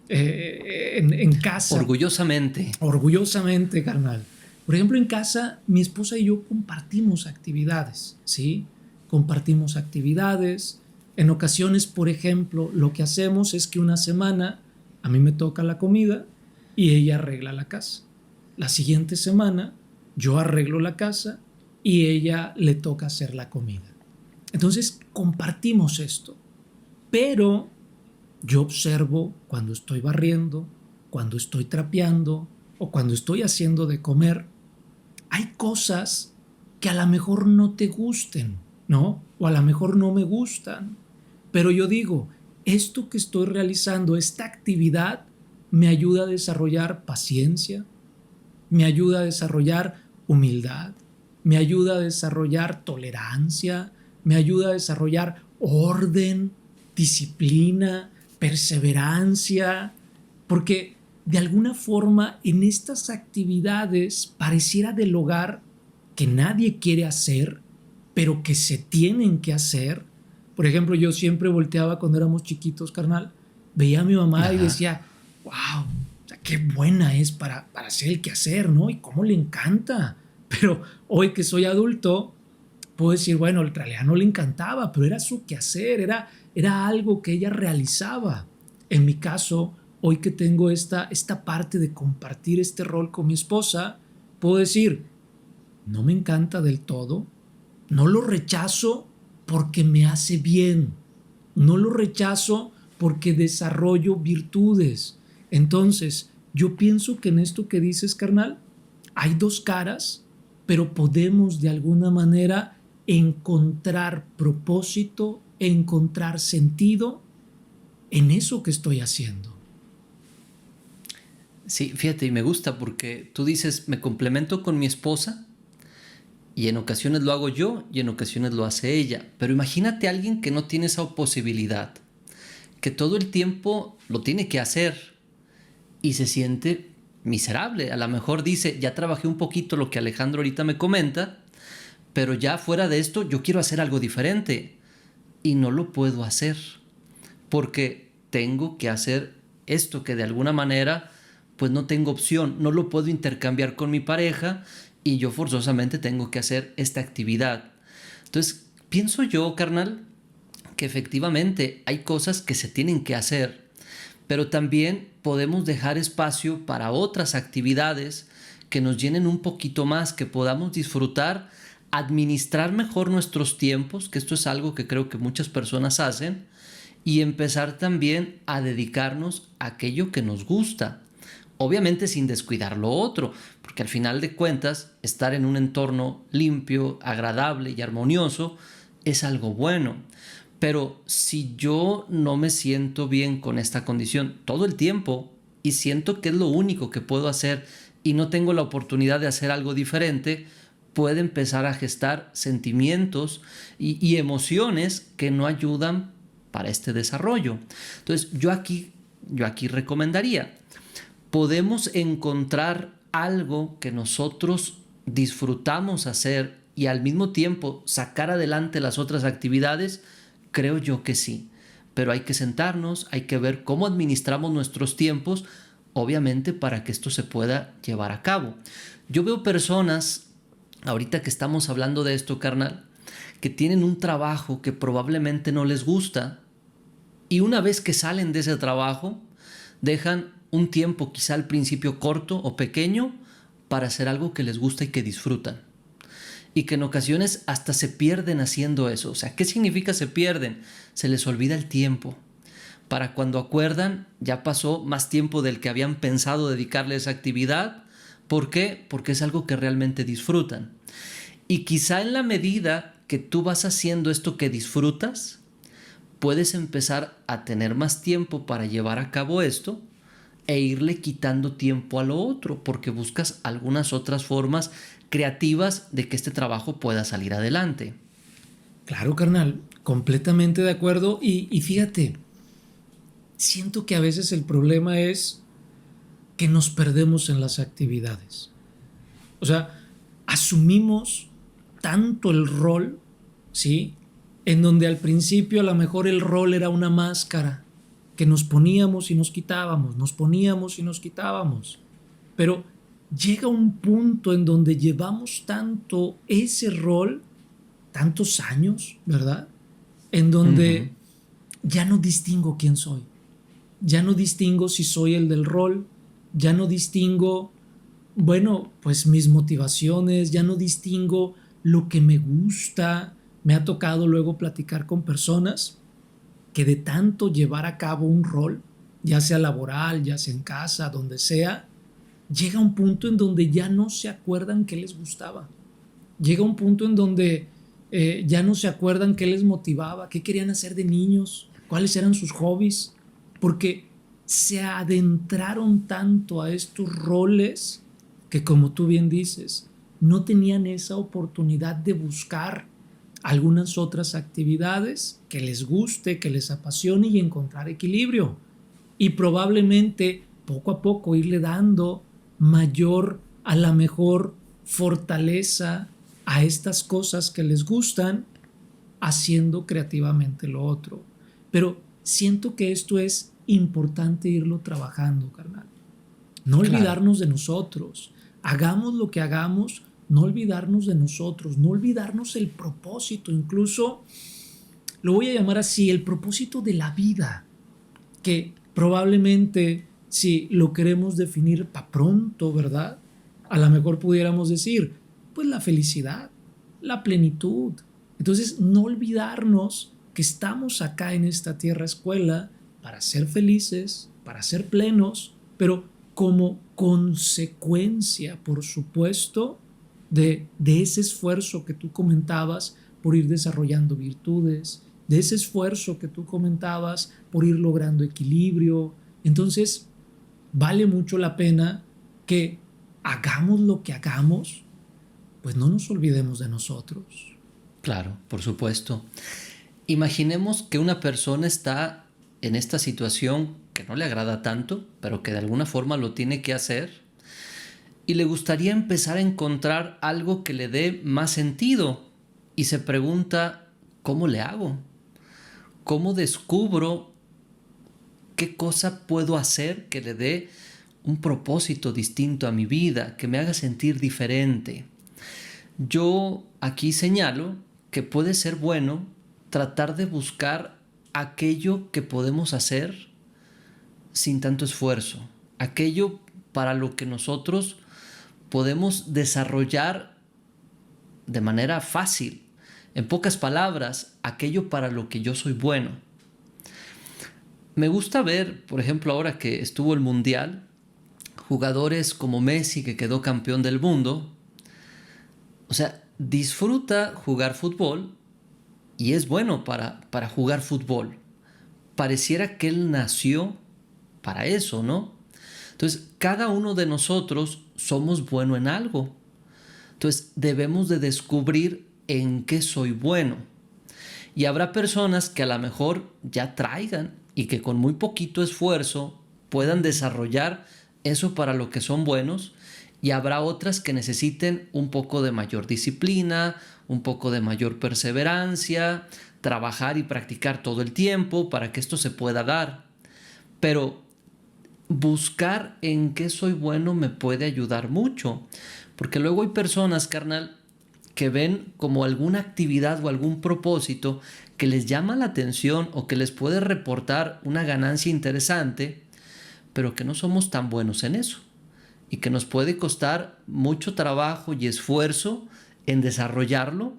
En casa. Orgullosamente. Orgullosamente, carnal. Por ejemplo, en casa, mi esposa y yo compartimos actividades, ¿sí? Compartimos actividades. En ocasiones, por ejemplo, lo que hacemos es que una semana a mí me toca la comida y ella arregla la casa. La siguiente semana yo arreglo la casa y ella le toca hacer la comida. Entonces compartimos esto, pero yo observo cuando estoy barriendo, cuando estoy trapeando o cuando estoy haciendo de comer, hay cosas que a lo mejor no te gusten, ¿no? O a lo mejor no me gustan, pero yo digo, esto que estoy realizando, esta actividad, me ayuda a desarrollar paciencia, me ayuda a desarrollar humildad, me ayuda a desarrollar tolerancia, me ayuda a desarrollar orden, disciplina, perseverancia, porque de alguna forma en estas actividades pareciera del hogar que nadie quiere hacer, pero que se tienen que hacer. Por ejemplo, yo siempre volteaba cuando éramos chiquitos, carnal, veía a mi mamá. Ajá. Y decía, wow, o sea, qué buena es para hacer el quehacer, ¿no? Y cómo le encanta. Pero hoy que soy adulto, puedo decir, bueno, en realidad no le encantaba, pero era su quehacer, era algo que ella realizaba. En mi caso, hoy que tengo esta parte de compartir este rol con mi esposa, puedo decir, no me encanta del todo, no lo rechazo porque me hace bien, no lo rechazo porque desarrollo virtudes. Entonces, yo pienso que en esto que dices, carnal, hay dos caras, pero podemos de alguna manera encontrar propósito, encontrar sentido en eso que estoy haciendo. Sí, fíjate, y me gusta porque tú dices, me complemento con mi esposa y en ocasiones lo hago yo y en ocasiones lo hace ella. Pero imagínate a alguien que no tiene esa posibilidad, que todo el tiempo lo tiene que hacer y se siente miserable. A lo mejor dice, ya trabajé un poquito lo que Alejandro ahorita me comenta, pero ya fuera de esto yo quiero hacer algo diferente y no lo puedo hacer porque tengo que hacer esto que de alguna manera pues no tengo opción, no lo puedo intercambiar con mi pareja y yo forzosamente tengo que hacer esta actividad. Entonces pienso yo, carnal, que efectivamente hay cosas que se tienen que hacer, pero también podemos dejar espacio para otras actividades que nos llenen un poquito más, que podamos disfrutar, administrar mejor nuestros tiempos, que esto es algo que creo que muchas personas hacen, y empezar también a dedicarnos a aquello que nos gusta. Obviamente sin descuidar lo otro, porque al final de cuentas estar en un entorno limpio, agradable y armonioso es algo bueno. Pero si yo no me siento bien con esta condición todo el tiempo y siento que es lo único que puedo hacer y no tengo la oportunidad de hacer algo diferente, puede empezar a gestar sentimientos y emociones que no ayudan para este desarrollo. Entonces, yo aquí recomendaría, podemos encontrar algo que nosotros disfrutamos hacer y al mismo tiempo sacar adelante las otras actividades. Creo yo que sí, pero hay que sentarnos, hay que ver cómo administramos nuestros tiempos, obviamente para que esto se pueda llevar a cabo. Yo veo personas, ahorita que estamos hablando de esto, carnal, que tienen un trabajo que probablemente no les gusta y una vez que salen de ese trabajo, dejan un tiempo quizá al principio corto o pequeño para hacer algo que les gusta y que disfrutan. Y que en ocasiones hasta se pierden haciendo eso. O sea, ¿qué significa se pierden? Se les olvida el tiempo. Para cuando acuerdan, ya pasó más tiempo del que habían pensado dedicarle a esa actividad. ¿Por qué? Porque es algo que realmente disfrutan. Y quizá en la medida que tú vas haciendo esto que disfrutas, puedes empezar a tener más tiempo para llevar a cabo esto e irle quitando tiempo a lo otro, porque buscas algunas otras formas creativas de que este trabajo pueda salir adelante. Claro, carnal, completamente de acuerdo. Y fíjate, siento que a veces el problema es que nos perdemos en las actividades. O sea, asumimos tanto el rol, ¿sí? En donde al principio a lo mejor el rol era una máscara que nos poníamos y nos quitábamos, nos poníamos y nos quitábamos. Pero llega un punto en donde llevamos tanto ese rol, tantos años, ¿verdad? En donde ya no distingo quién soy. Ya no distingo si soy el del rol, ya no distingo, bueno, pues mis motivaciones, ya no distingo lo que me gusta. Me ha tocado luego platicar con personas que de tanto llevar a cabo un rol, ya sea laboral, ya sea en casa, donde sea, llega un punto en donde ya no se acuerdan qué les gustaba. Llega un punto en donde ya no se acuerdan qué les motivaba, qué querían hacer de niños, cuáles eran sus hobbies, porque se adentraron tanto a estos roles que, como tú bien dices, no tenían esa oportunidad de buscar algunas otras actividades que les guste, que les apasione y encontrar equilibrio. Y probablemente poco a poco irle dando mayor, a la mejor fortaleza a estas cosas que les gustan, haciendo creativamente lo otro. Pero siento que esto es importante irlo trabajando, carnal. No olvidarnos de nosotros. Hagamos lo que hagamos, no olvidarnos de nosotros, no olvidarnos el propósito, incluso lo voy a llamar así, el propósito de la vida, que probablemente si lo queremos definir para pronto, ¿verdad? A lo mejor pudiéramos decir, pues la felicidad, la plenitud. Entonces, no olvidarnos que estamos acá en esta tierra escuela para ser felices, para ser plenos, pero como consecuencia, por supuesto, de ese esfuerzo que tú comentabas por ir desarrollando virtudes, de ese esfuerzo que tú comentabas por ir logrando equilibrio. Entonces, vale mucho la pena que hagamos lo que hagamos, pues no nos olvidemos de nosotros. Claro, por supuesto. Imaginemos que una persona está en esta situación que no le agrada tanto, pero que de alguna forma lo tiene que hacer y le gustaría empezar a encontrar algo que le dé más sentido y se pregunta, ¿cómo le hago? ¿Cómo descubro qué cosa puedo hacer que le dé un propósito distinto a mi vida, que me haga sentir diferente? Yo aquí señalo que puede ser bueno tratar de buscar aquello que podemos hacer sin tanto esfuerzo, aquello para lo que nosotros podemos desarrollar de manera fácil. En pocas palabras, aquello para lo que yo soy bueno. Me gusta ver, por ejemplo, ahora que estuvo el Mundial, jugadores como Messi, que quedó campeón del mundo, o sea, disfruta jugar fútbol y es bueno para jugar fútbol. Pareciera que él nació para eso, ¿no? Entonces, cada uno de nosotros somos bueno en algo. Entonces, debemos de descubrir en qué soy bueno. Y habrá personas que a lo mejor ya traigan y que con muy poquito esfuerzo puedan desarrollar eso para lo que son buenos, y habrá otras que necesiten un poco de mayor disciplina, un poco de mayor perseverancia, trabajar y practicar todo el tiempo para que esto se pueda dar. Pero buscar en qué soy bueno me puede ayudar mucho, porque luego hay personas, carnal, que ven como alguna actividad o algún propósito que les llama la atención o que les puede reportar una ganancia interesante, pero que no somos tan buenos en eso y que nos puede costar mucho trabajo y esfuerzo en desarrollarlo,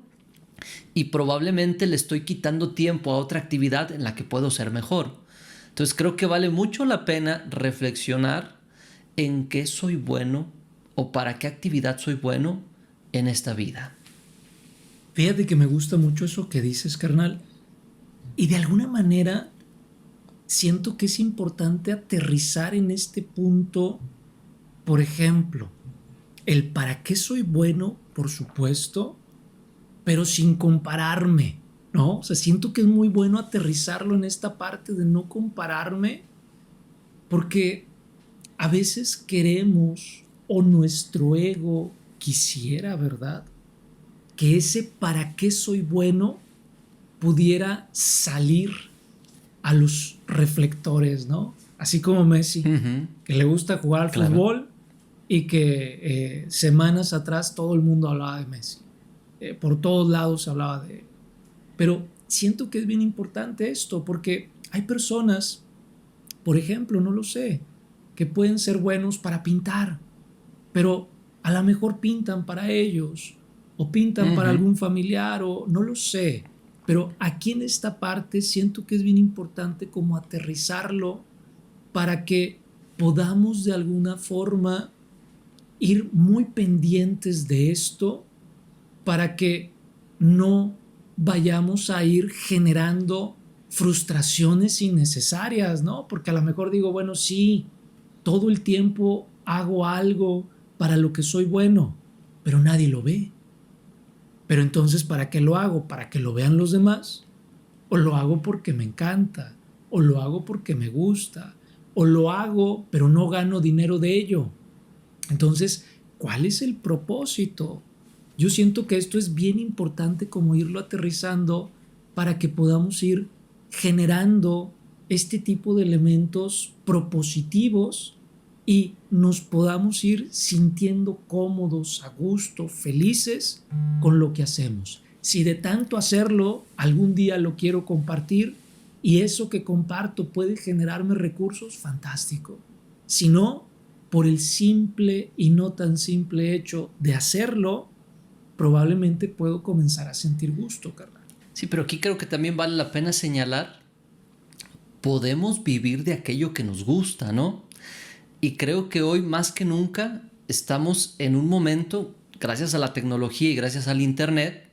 y probablemente le estoy quitando tiempo a otra actividad en la que puedo ser mejor. Entonces creo que vale mucho la pena reflexionar en qué soy bueno o para qué actividad soy bueno en esta vida. Fíjate que me gusta mucho eso que dices, carnal. Y de alguna manera siento que es importante aterrizar en este punto. Por ejemplo, el para qué soy bueno, por supuesto, pero sin compararme, ¿no? O sea, siento que es muy bueno aterrizarlo en esta parte de no compararme, porque a veces queremos, o nuestro ego quisiera, ¿verdad?, que ese para qué soy bueno pudiera salir a los reflectores, ¿no? Así como Messi, que le gusta jugar al fútbol y que semanas atrás todo el mundo hablaba de Messi. Por todos lados se hablaba de él. Pero siento que es bien importante esto, porque hay personas, por ejemplo, no lo sé, que pueden ser buenos para pintar, pero a lo mejor pintan para ellos, o pintan para algún familiar, o no lo sé. Pero aquí en esta parte siento que es bien importante como aterrizarlo para que podamos de alguna forma ir muy pendientes de esto, para que no vayamos a ir generando frustraciones innecesarias, ¿no? Porque a lo mejor digo, bueno, sí, todo el tiempo hago algo para lo que soy bueno, pero nadie lo ve. Pero entonces, ¿para qué lo hago? ¿Para que lo vean los demás? ¿O lo hago porque me encanta? ¿O lo hago porque me gusta? ¿O lo hago pero no gano dinero de ello? Entonces, ¿cuál es el propósito? Yo siento que esto es bien importante como irlo aterrizando para que podamos ir generando este tipo de elementos propositivos y nos podamos ir sintiendo cómodos, a gusto, felices con lo que hacemos. Si de tanto hacerlo algún día lo quiero compartir y eso que comparto puede generarme recursos, fantástico. Si no, por el simple y no tan simple hecho de hacerlo, probablemente puedo comenzar a sentir gusto, carnal. Sí, pero aquí creo que también vale la pena señalar, podemos vivir de aquello que nos gusta, ¿no? Y creo que hoy más que nunca estamos en un momento, gracias a la tecnología y gracias al internet,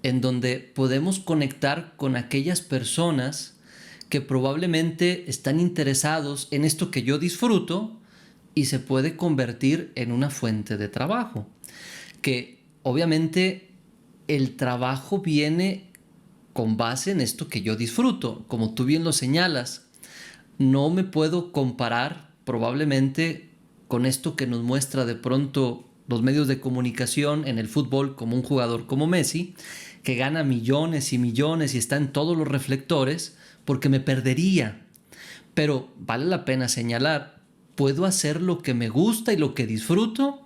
en donde podemos conectar con aquellas personas que probablemente están interesados en esto que yo disfruto, y se puede convertir en una fuente de trabajo. Que obviamente el trabajo viene con base en esto que yo disfruto, como tú bien lo señalas. No me puedo comparar probablemente con esto que nos muestra de pronto los medios de comunicación en el fútbol, como un jugador como Messi, que gana millones y millones y está en todos los reflectores, porque me perdería. Pero vale la pena señalar, puedo hacer lo que me gusta y lo que disfruto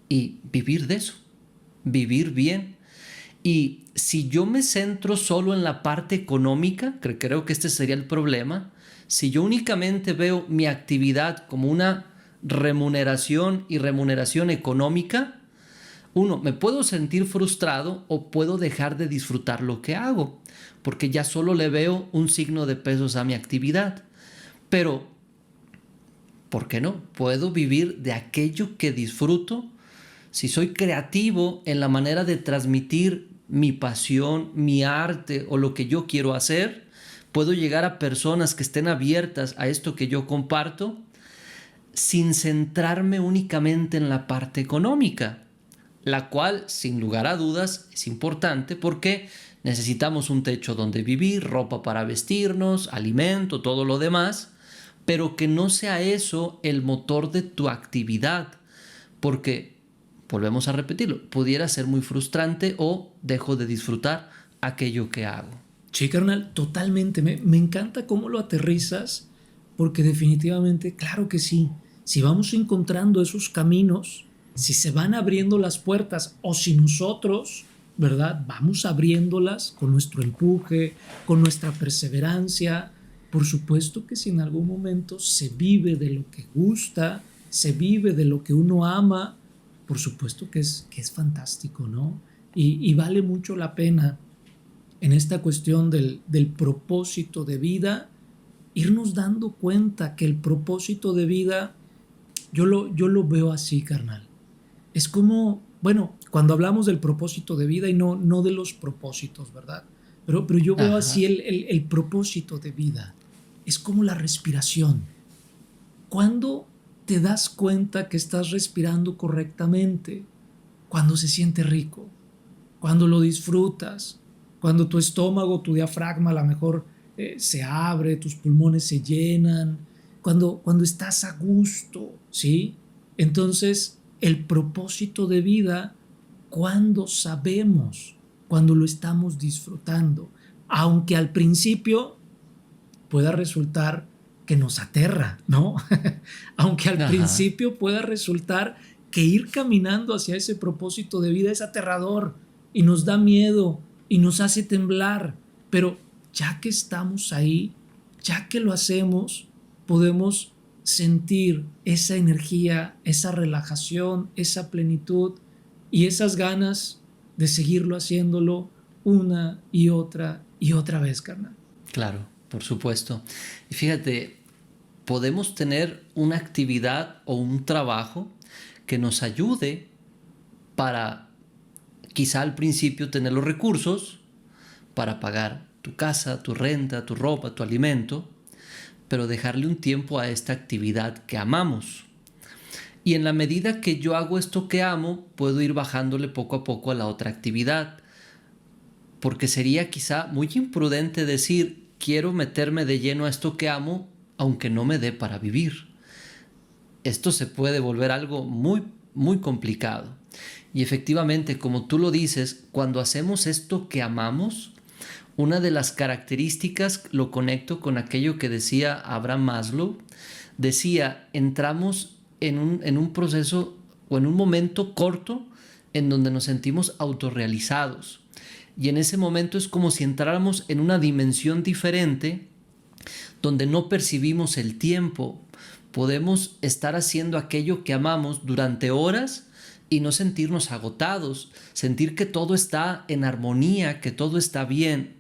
y vivir de eso, vivir bien. Y si yo me centro solo en la parte económica, que creo que este sería el problema, si yo únicamente veo mi actividad como una remuneración y remuneración económica, uno, me puedo sentir frustrado o puedo dejar de disfrutar lo que hago, porque ya solo le veo un signo de pesos a mi actividad. Pero ¿por qué no? Puedo vivir de aquello que disfruto. Si soy creativo en la manera de transmitir mi pasión, mi arte o lo que yo quiero hacer, puedo llegar a personas que estén abiertas a esto que yo comparto sin centrarme únicamente en la parte económica, la cual, sin lugar a dudas, es importante porque necesitamos un techo donde vivir, ropa para vestirnos, alimento, todo lo demás, pero que no sea eso el motor de tu actividad, porque, volvemos a repetirlo, pudiera ser muy frustrante o dejo de disfrutar aquello que hago. Sí, carnal, totalmente. Me encanta cómo lo aterrizas, porque definitivamente, claro que sí. Si vamos encontrando esos caminos, si se van abriendo las puertas o si nosotros, ¿verdad? Vamos abriéndolas con nuestro empuje, con nuestra perseverancia. Por supuesto que si en algún momento se vive de lo que gusta, se vive de lo que uno ama, por supuesto que es fantástico, ¿no? Y vale mucho la pena en esta cuestión del propósito de vida, irnos dando cuenta que el propósito de vida, yo lo veo así, carnal. Es como, bueno, cuando hablamos del propósito de vida y no de los propósitos, ¿verdad? Pero yo veo así Ajá. el propósito de vida. Es como la respiración. ¿Cuándo te das cuenta que estás respirando correctamente? Cuando se siente rico, cuando lo disfrutas, cuando tu estómago, tu diafragma a lo mejor se abre, tus pulmones se llenan, cuando estás a gusto, ¿sí? Entonces, el propósito de vida, cuando sabemos, cuando lo estamos disfrutando, aunque al principio pueda resultar que nos aterra, ¿no? Aunque al Ajá. principio pueda resultar que ir caminando hacia ese propósito de vida es aterrador y nos da miedo y nos hace temblar, pero ya que estamos ahí, ya que lo hacemos, podemos sentir esa energía, esa relajación, esa plenitud y esas ganas de seguirlo haciéndolo una y otra vez, carnal. Claro, por supuesto. Y fíjate, podemos tener una actividad o un trabajo que nos ayude para quizá al principio tener los recursos para pagar tu casa, tu renta, tu ropa, tu alimento, pero dejarle un tiempo a esta actividad que amamos. Y en la medida que yo hago esto que amo, puedo ir bajándole poco a poco a la otra actividad, porque sería quizá muy imprudente decir quiero meterme de lleno a esto que amo, aunque no me dé para vivir. Esto se puede volver algo muy complicado. Y efectivamente, como tú lo dices, cuando hacemos esto que amamos, una de las características, lo conecto con aquello que decía Abraham Maslow, decía, entramos en un proceso o en un momento corto en donde nos sentimos autorrealizados. Y en ese momento es como si entráramos en una dimensión diferente donde no percibimos el tiempo. Podemos estar haciendo aquello que amamos durante horas y no sentirnos agotados, sentir que todo está en armonía, que todo está bien.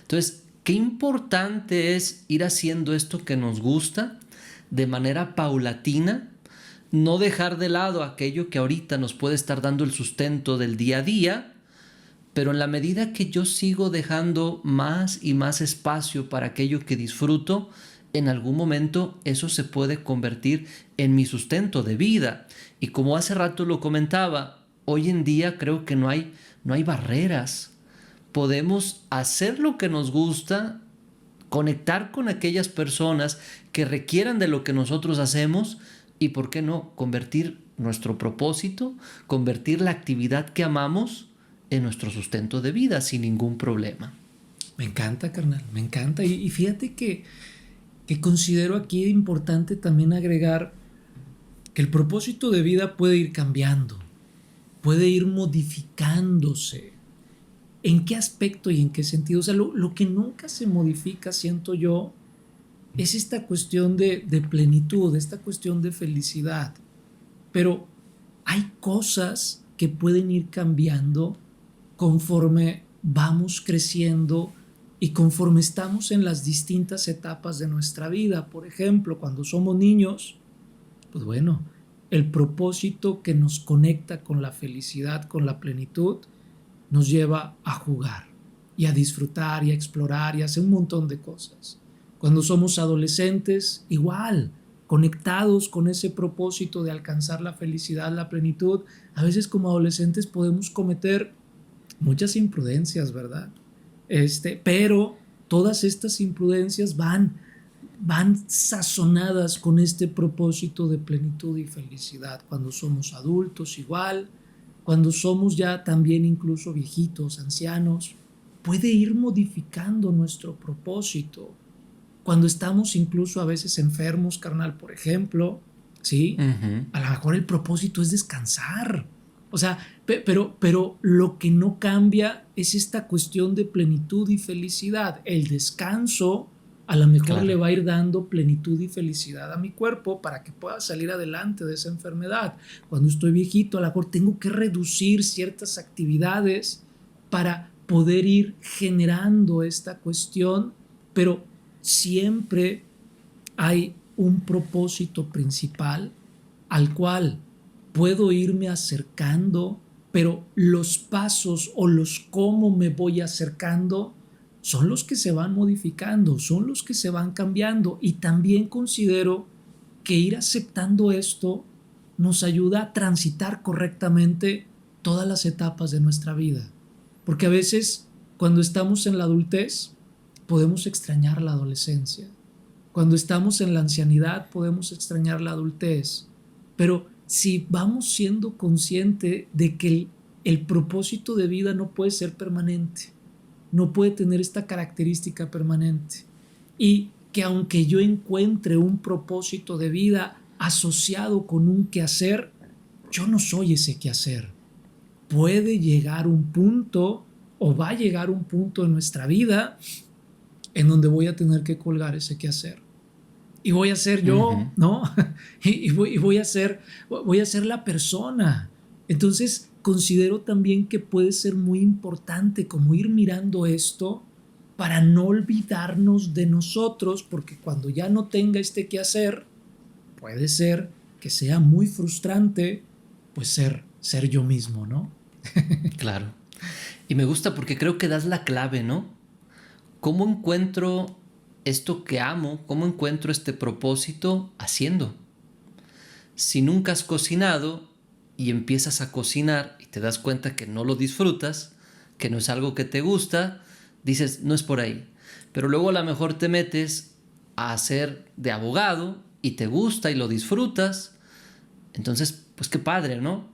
Entonces, qué importante es ir haciendo esto que nos gusta de manera paulatina, no dejar de lado aquello que ahorita nos puede estar dando el sustento del día a día, pero en la medida que yo sigo dejando más y más espacio para aquello que disfruto, en algún momento eso se puede convertir en mi sustento de vida. Y como hace rato lo comentaba, hoy en día creo que no hay barreras. Podemos hacer lo que nos gusta, conectar con aquellas personas que requieran de lo que nosotros hacemos y, ¿por qué no?, convertir nuestro propósito, convertir la actividad que amamos en nuestro sustento de vida sin ningún problema. Me encanta, carnal, me encanta. Y fíjate que considero aquí importante también agregar que el propósito de vida puede ir cambiando, puede ir modificándose. ¿En qué aspecto y en qué sentido? O sea, lo que nunca se modifica, siento yo, es esta cuestión de plenitud, esta cuestión de felicidad. Pero hay cosas que pueden ir cambiando conforme vamos creciendo y conforme estamos en las distintas etapas de nuestra vida. Por ejemplo, cuando somos niños, Pues bueno, el propósito que nos conecta con la felicidad, con la plenitud, nos lleva a jugar y a disfrutar y a explorar y a hacer un montón de cosas. Cuando somos adolescentes, igual, conectados con ese propósito de alcanzar la felicidad, la plenitud, a veces como adolescentes podemos cometer muchas imprudencias, ¿verdad? Pero todas estas imprudencias van sazonadas con este propósito de plenitud y felicidad. Cuando somos adultos, igual, cuando somos ya también incluso viejitos, ancianos, puede ir modificando nuestro propósito. Cuando estamos incluso a veces enfermos, carnal, por ejemplo, ¿sí? Ujú. A lo mejor el propósito es descansar. O sea, pero lo que no cambia es esta cuestión de plenitud y felicidad. El descanso a lo mejor le Claro. va a ir dando plenitud y felicidad a mi cuerpo para que pueda salir adelante de esa enfermedad. Cuando estoy viejito, a lo mejor tengo que reducir ciertas actividades para poder ir generando esta cuestión, pero siempre hay un propósito principal al cual puedo irme acercando, pero los pasos o los cómo me voy acercando son los que se van modificando, son los que se van cambiando. Y también considero que ir aceptando esto nos ayuda a transitar correctamente todas las etapas de nuestra vida. Porque a veces cuando estamos en la adultez podemos extrañar la adolescencia. Cuando estamos en la ancianidad podemos extrañar la adultez. Pero si vamos siendo conscientes de que el propósito de vida no puede ser permanente, no puede tener esta característica permanente, y que aunque yo encuentre un propósito de vida asociado con un quehacer, yo no soy ese quehacer. Puede llegar un punto o va a llegar un punto en nuestra vida en donde voy a tener que colgar ese quehacer. Y voy a ser yo, Ujú. ¿no? Y voy a ser la persona. Entonces, considero también que puede ser muy importante como ir mirando esto para no olvidarnos de nosotros, porque cuando ya no tenga este que hacer, puede ser que sea muy frustrante, pues ser yo mismo, ¿no? Claro. Y me gusta porque creo que das la clave, ¿no? ¿Cómo encuentro esto que amo? ¿Cómo encuentro este propósito haciendo? Si nunca has cocinado y empiezas a cocinar y te das cuenta que no lo disfrutas, que no es algo que te gusta, dices, no es por ahí. Pero luego a lo mejor te metes a hacer de abogado y te gusta y lo disfrutas, entonces, pues qué padre, ¿no?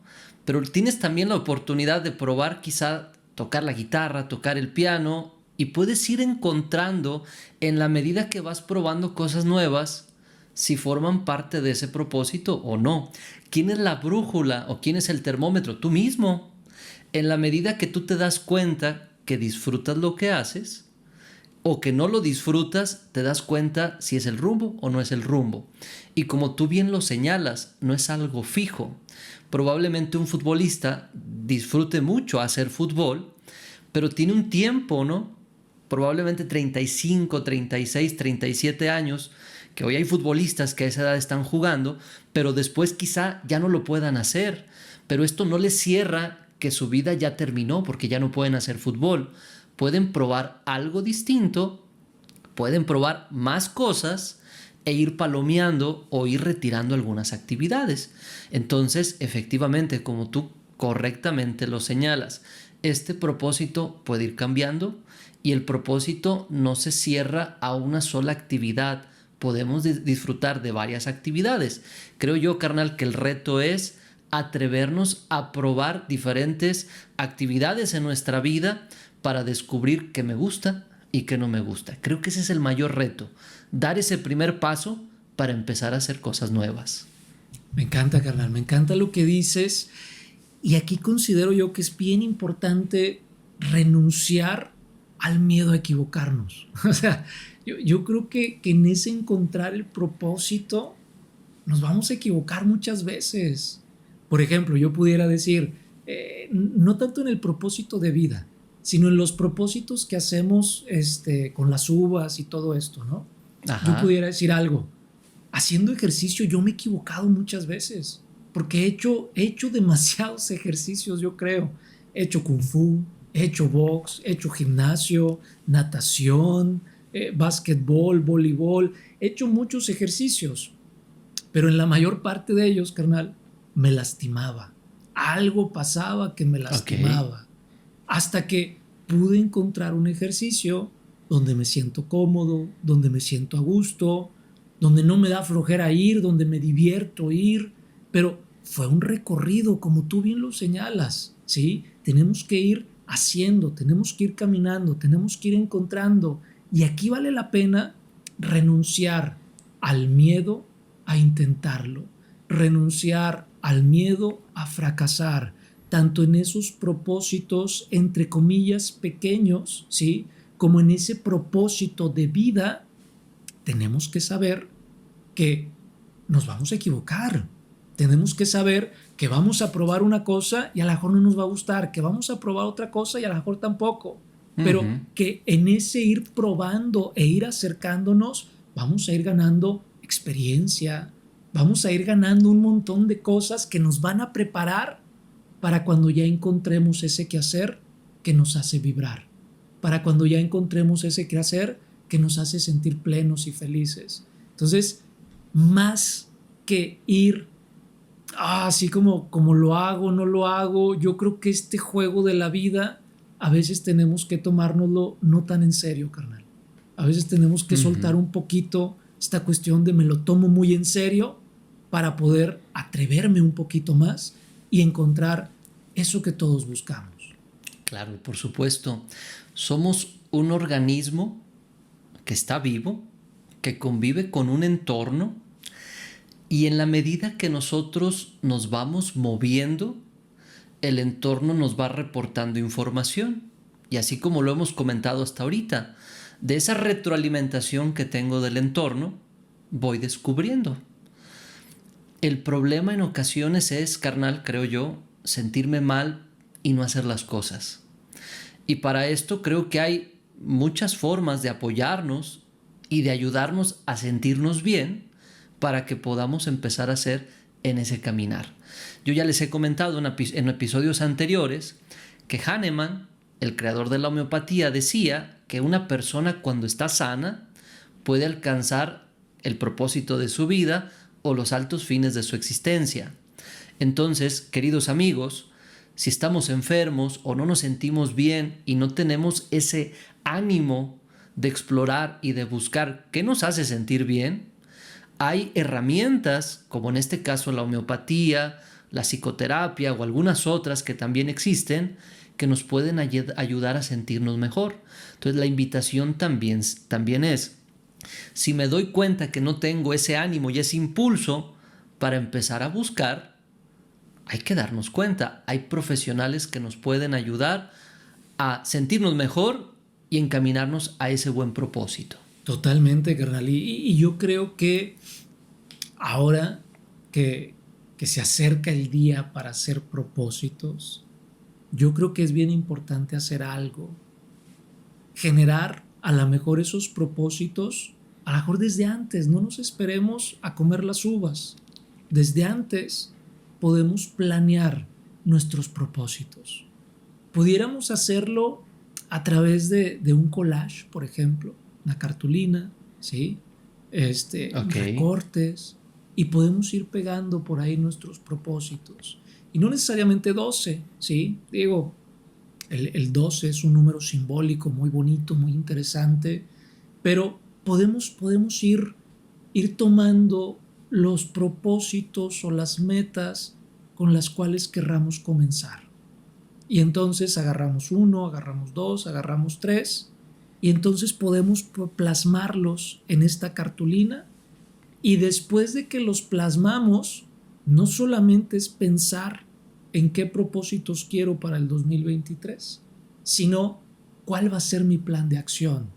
Pero tienes también la oportunidad de probar quizá tocar la guitarra, tocar el piano, y puedes ir encontrando en la medida que vas probando cosas nuevas si forman parte de ese propósito o no. ¿Quién es la brújula o quién es el termómetro? Tú mismo. En la medida que tú te das cuenta que disfrutas lo que haces, o que no lo disfrutas, te das cuenta si es el rumbo o no es el rumbo. Y como tú bien lo señalas, no es algo fijo. Probablemente un futbolista disfrute mucho hacer fútbol, pero tiene un tiempo, ¿no? Probablemente 35, 36, 37 años, que hoy hay futbolistas que a esa edad están jugando, pero después quizá ya no lo puedan hacer. Pero esto no les cierra que su vida ya terminó porque ya no pueden hacer fútbol. Pueden probar algo distinto, pueden probar más cosas e ir palomeando o ir retirando algunas actividades. Entonces, efectivamente, como tú correctamente lo señalas, este propósito puede ir cambiando y el propósito no se cierra a una sola actividad. Podemos disfrutar de varias actividades. Creo yo, carnal, que el reto es atrevernos a probar diferentes actividades en nuestra vida para descubrir qué me gusta y qué no me gusta. Creo que ese es el mayor reto, dar ese primer paso para empezar a hacer cosas nuevas. Me encanta, carnal, me encanta lo que dices. Y aquí considero yo que es bien importante renunciar al miedo a equivocarnos. O sea, yo creo que en ese encontrar el propósito nos vamos a equivocar muchas veces. Por ejemplo, yo pudiera decir, no tanto en el propósito de vida, sino en los propósitos que hacemos con las uvas y todo esto, ¿no? Yo Ajá. pudiera decir algo. haciendo ejercicio yo me he equivocado muchas veces, porque he hecho demasiados ejercicios, yo creo. He hecho kung fu, he hecho box, he hecho gimnasio, natación, básquetbol, voleibol. He hecho muchos ejercicios, pero en la mayor parte de ellos, carnal, me lastimaba. Algo pasaba que me Ok. lastimaba. Hasta que pude encontrar un ejercicio donde me siento cómodo, donde me siento a gusto, donde no me da flojera ir, donde me divierto ir, pero fue un recorrido, como tú bien lo señalas, ¿sí? Tenemos que ir haciendo, tenemos que ir caminando, tenemos que ir encontrando, y aquí vale la pena renunciar al miedo a intentarlo, renunciar al miedo a fracasar, tanto en esos propósitos, entre comillas, pequeños, ¿sí? Como en ese propósito de vida. Tenemos que saber que nos vamos a equivocar. Tenemos que saber que vamos a probar una cosa y a lo mejor no nos va a gustar, que vamos a probar otra cosa y a lo mejor tampoco. Pero Ujú. que en ese ir probando e ir acercándonos, vamos a ir ganando experiencia, vamos a ir ganando un montón de cosas que nos van a preparar para cuando ya encontremos ese quehacer que nos hace vibrar, para cuando ya encontremos ese quehacer que nos hace sentir plenos y felices. Entonces, más que ir así como lo hago, no lo hago, yo creo que este juego de la vida a veces tenemos que tomárnoslo no tan en serio, carnal. A veces tenemos que soltar Ujú. un poquito esta cuestión de me lo tomo muy en serio para poder atreverme un poquito más y encontrar eso que todos buscamos. Claro, por supuesto. Somos un organismo que está vivo, que convive con un entorno y en la medida que nosotros nos vamos moviendo, el entorno nos va reportando información. Y así como lo hemos comentado hasta ahorita, de esa retroalimentación que tengo del entorno, voy descubriendo. El problema en ocasiones es, carnal, creo yo, sentirme mal y no hacer las cosas. Y para esto creo que hay muchas formas de apoyarnos y de ayudarnos a sentirnos bien para que podamos empezar a hacer en ese caminar. Yo ya les he comentado en episodios anteriores que Hahnemann, el creador de la homeopatía, decía que una persona cuando está sana puede alcanzar el propósito de su vida o los altos fines de su existencia. Entonces, queridos amigos, si estamos enfermos o no nos sentimos bien y no tenemos ese ánimo de explorar y de buscar qué nos hace sentir bien, hay herramientas, como en este caso la homeopatía, la psicoterapia o algunas otras que también existen, que nos pueden ayudar a sentirnos mejor. Entonces la invitación también es, si me doy cuenta que no tengo ese ánimo y ese impulso para empezar a buscar, hay que darnos cuenta. Hay profesionales que nos pueden ayudar a sentirnos mejor y encaminarnos a ese buen propósito. Totalmente, carnal. Y yo creo que ahora que se acerca el día para hacer propósitos, yo creo que es bien importante hacer algo. Generar a lo mejor esos propósitos, a lo mejor desde antes, no nos esperemos a comer las uvas. Desde antes podemos planear nuestros propósitos. Pudiéramos hacerlo a través de un collage, por ejemplo, una cartulina, ¿sí? Ok. Recortes, y podemos ir pegando por ahí nuestros propósitos. Y no necesariamente 12, ¿sí? Digo, el 12 es un número simbólico muy bonito, muy interesante, pero podemos ir tomando los propósitos o las metas con las cuales querramos comenzar. Y entonces agarramos uno, agarramos dos, agarramos tres, y entonces podemos plasmarlos en esta cartulina. Y después de que los plasmamos, no solamente es pensar en qué propósitos quiero para el 2023, sino cuál va a ser mi plan de acción.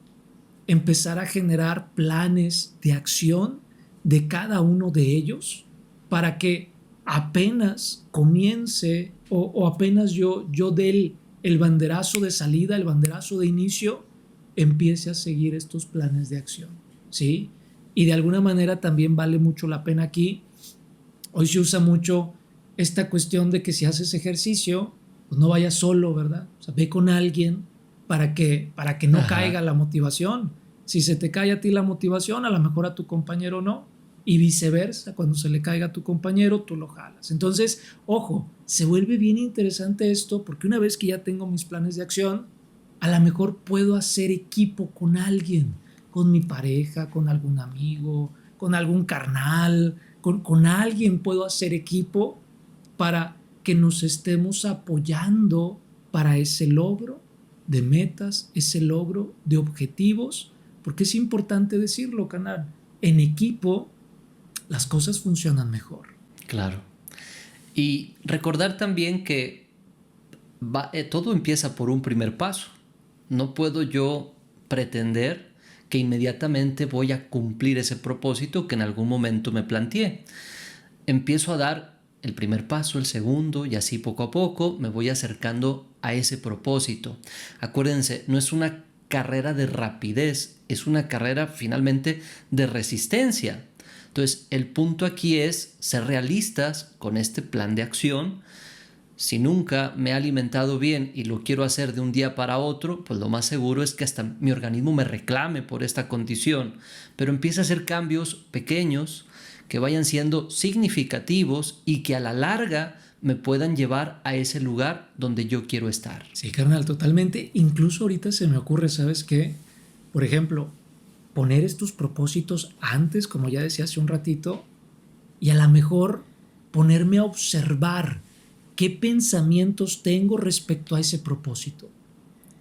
Empezar a generar planes de acción de cada uno de ellos para que apenas comience o apenas yo dé el banderazo de salida, el banderazo de inicio, empiece a seguir estos planes de acción, ¿sí? Y de alguna manera también vale mucho la pena aquí. Hoy se usa mucho esta cuestión de que si haces ejercicio, pues no vayas solo, ¿verdad? O sea, ve con alguien para que no caiga Ajá. la motivación. Si se te cae a ti la motivación, a lo mejor a tu compañero no. Y viceversa, cuando se le caiga a tu compañero, tú lo jalas. Entonces, ojo, se vuelve bien interesante esto porque una vez que ya tengo mis planes de acción, a lo mejor puedo hacer equipo con alguien, con mi pareja, con algún amigo, con algún carnal, con alguien puedo hacer equipo para que nos estemos apoyando para ese logro de metas, ese logro de objetivos, porque es importante decirlo, canal, en equipo las cosas funcionan mejor. Claro. Y recordar también que todo empieza por un primer paso. No puedo yo pretender que inmediatamente voy a cumplir ese propósito que en algún momento me planteé. Empiezo a dar el primer paso, el segundo, y así poco a poco me voy acercando a ese propósito. Acuérdense, no es una carrera de rapidez, es una carrera finalmente de resistencia. Entonces, el punto aquí es ser realistas con este plan de acción. Si nunca me he alimentado bien y lo quiero hacer de un día para otro, pues lo más seguro es que hasta mi organismo me reclame por esta condición. Pero empieza a hacer cambios pequeños que vayan siendo significativos y que a la larga me puedan llevar a ese lugar donde yo quiero estar. Sí, carnal, totalmente. Incluso ahorita se me ocurre, ¿sabes qué? Por ejemplo, poner estos propósitos antes, como ya decía hace un ratito, y a lo mejor ponerme a observar qué pensamientos tengo respecto a ese propósito.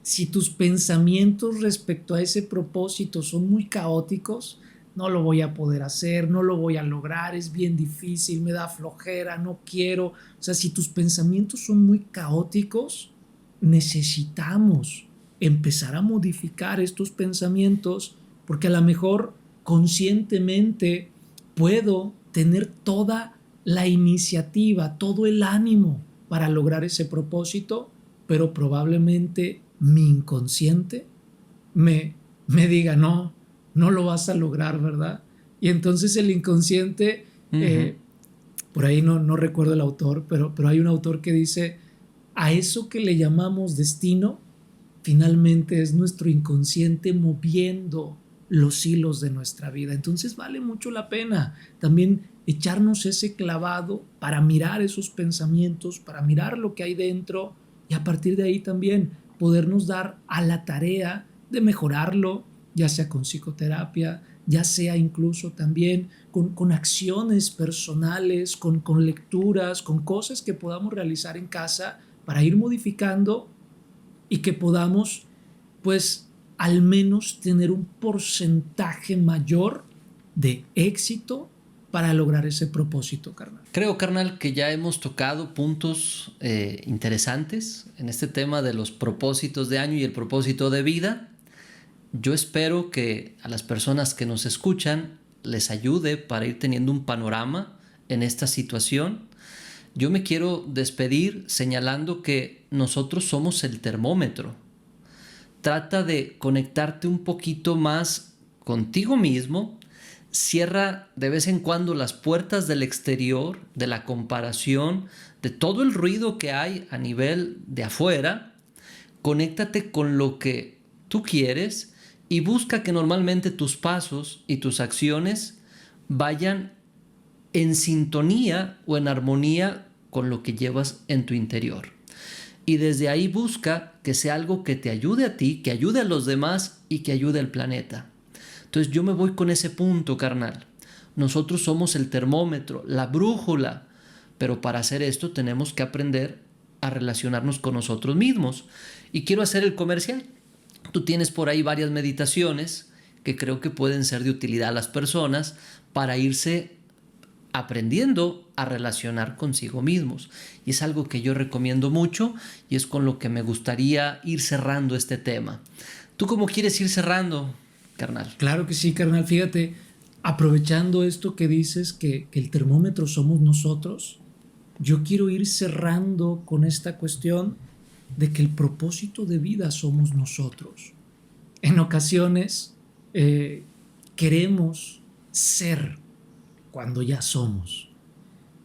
Si tus pensamientos respecto a ese propósito son muy caóticos, no lo voy a poder hacer, no lo voy a lograr, es bien difícil, me da flojera, no quiero. O sea, si tus pensamientos son muy caóticos, necesitamos empezar a modificar estos pensamientos porque a lo mejor conscientemente puedo tener toda la iniciativa, todo el ánimo para lograr ese propósito, pero probablemente mi inconsciente me diga, no, no lo vas a lograr, ¿verdad? Y entonces el inconsciente, Uh-huh. por ahí no recuerdo el autor, pero hay un autor que dice, a eso que le llamamos destino, finalmente es nuestro inconsciente moviendo los hilos de nuestra vida. Entonces vale mucho la pena también echarnos ese clavado para mirar esos pensamientos, para mirar lo que hay dentro y a partir de ahí también podernos dar a la tarea de mejorarlo, ya sea con psicoterapia, ya sea incluso también con acciones personales, con lecturas, con cosas que podamos realizar en casa para ir modificando y que podamos, pues, al menos tener un porcentaje mayor de éxito para lograr ese propósito, carnal. Creo, carnal, que ya hemos tocado puntos interesantes en este tema de los propósitos de año y el propósito de vida. Yo espero que a las personas que nos escuchan les ayude para ir teniendo un panorama en esta situación. Yo me quiero despedir señalando que nosotros somos el termómetro. Trata de conectarte un poquito más contigo mismo. Cierra de vez en cuando las puertas del exterior, de la comparación, de todo el ruido que hay a nivel de afuera. Conéctate con lo que tú quieres y busca que normalmente tus pasos y tus acciones vayan en sintonía o en armonía con lo que llevas en tu interior. Y desde ahí busca que sea algo que te ayude a ti, que ayude a los demás y que ayude al planeta. Entonces yo me voy con ese punto, carnal. Nosotros somos el termómetro, la brújula, pero para hacer esto tenemos que aprender a relacionarnos con nosotros mismos. Y quiero hacer el comercial. Tú tienes por ahí varias meditaciones que creo que pueden ser de utilidad a las personas para irse aprendiendo a relacionar consigo mismos. Y es algo que yo recomiendo mucho y es con lo que me gustaría ir cerrando este tema. ¿Tú cómo quieres ir cerrando, carnal? Claro que sí, carnal. Fíjate, aprovechando esto que dices que el termómetro somos nosotros, yo quiero ir cerrando con esta cuestión de que el propósito de vida somos nosotros. En ocasiones queremos ser cuando ya somos.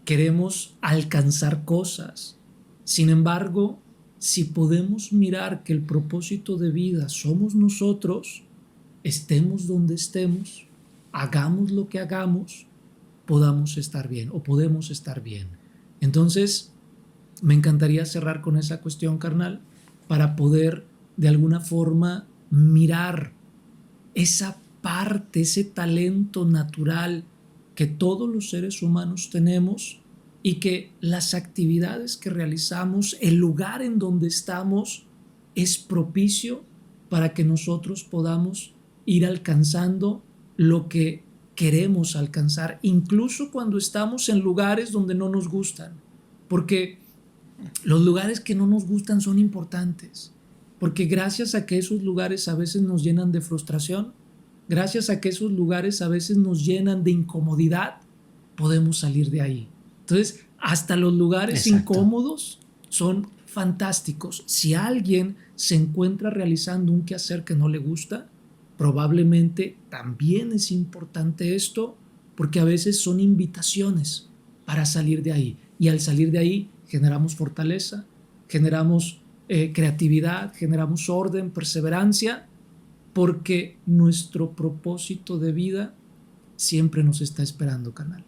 Queremos alcanzar cosas. Sin embargo, si podemos mirar que el propósito de vida somos nosotros, estemos donde estemos, hagamos lo que hagamos, podamos estar bien o podemos estar bien. Entonces, me encantaría cerrar con esa cuestión, carnal, para poder de alguna forma mirar esa parte, ese talento natural que todos los seres humanos tenemos y que las actividades que realizamos, el lugar en donde estamos, es propicio para que nosotros podamos ir alcanzando lo que queremos alcanzar, incluso cuando estamos en lugares donde no nos gustan, porque los lugares que no nos gustan son importantes, porque gracias a que esos lugares a veces nos llenan de frustración, gracias a que esos lugares a veces nos llenan de incomodidad, podemos salir de ahí. Entonces, hasta los lugares incómodos son fantásticos. Si alguien se encuentra realizando un quehacer que no le gusta, probablemente también es importante esto, porque a veces son invitaciones para salir de ahí. Y al salir de ahí generamos fortaleza, generamos creatividad, generamos orden, perseverancia, porque nuestro propósito de vida siempre nos está esperando, carnal.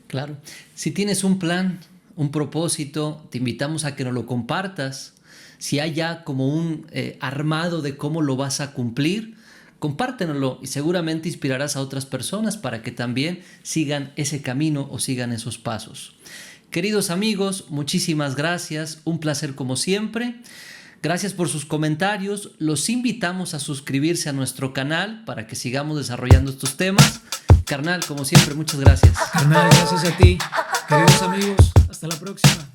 Claro. Si tienes un plan, un propósito, te invitamos a que nos lo compartas. Si hay ya como un armado de cómo lo vas a cumplir, compártenoslo y seguramente inspirarás a otras personas para que también sigan ese camino o sigan esos pasos. Queridos amigos, muchísimas gracias. Un placer como siempre. Gracias por sus comentarios. Los invitamos a suscribirse a nuestro canal para que sigamos desarrollando estos temas. Carnal, como siempre, muchas gracias. Carnal, gracias a ti. Queridos amigos, hasta la próxima.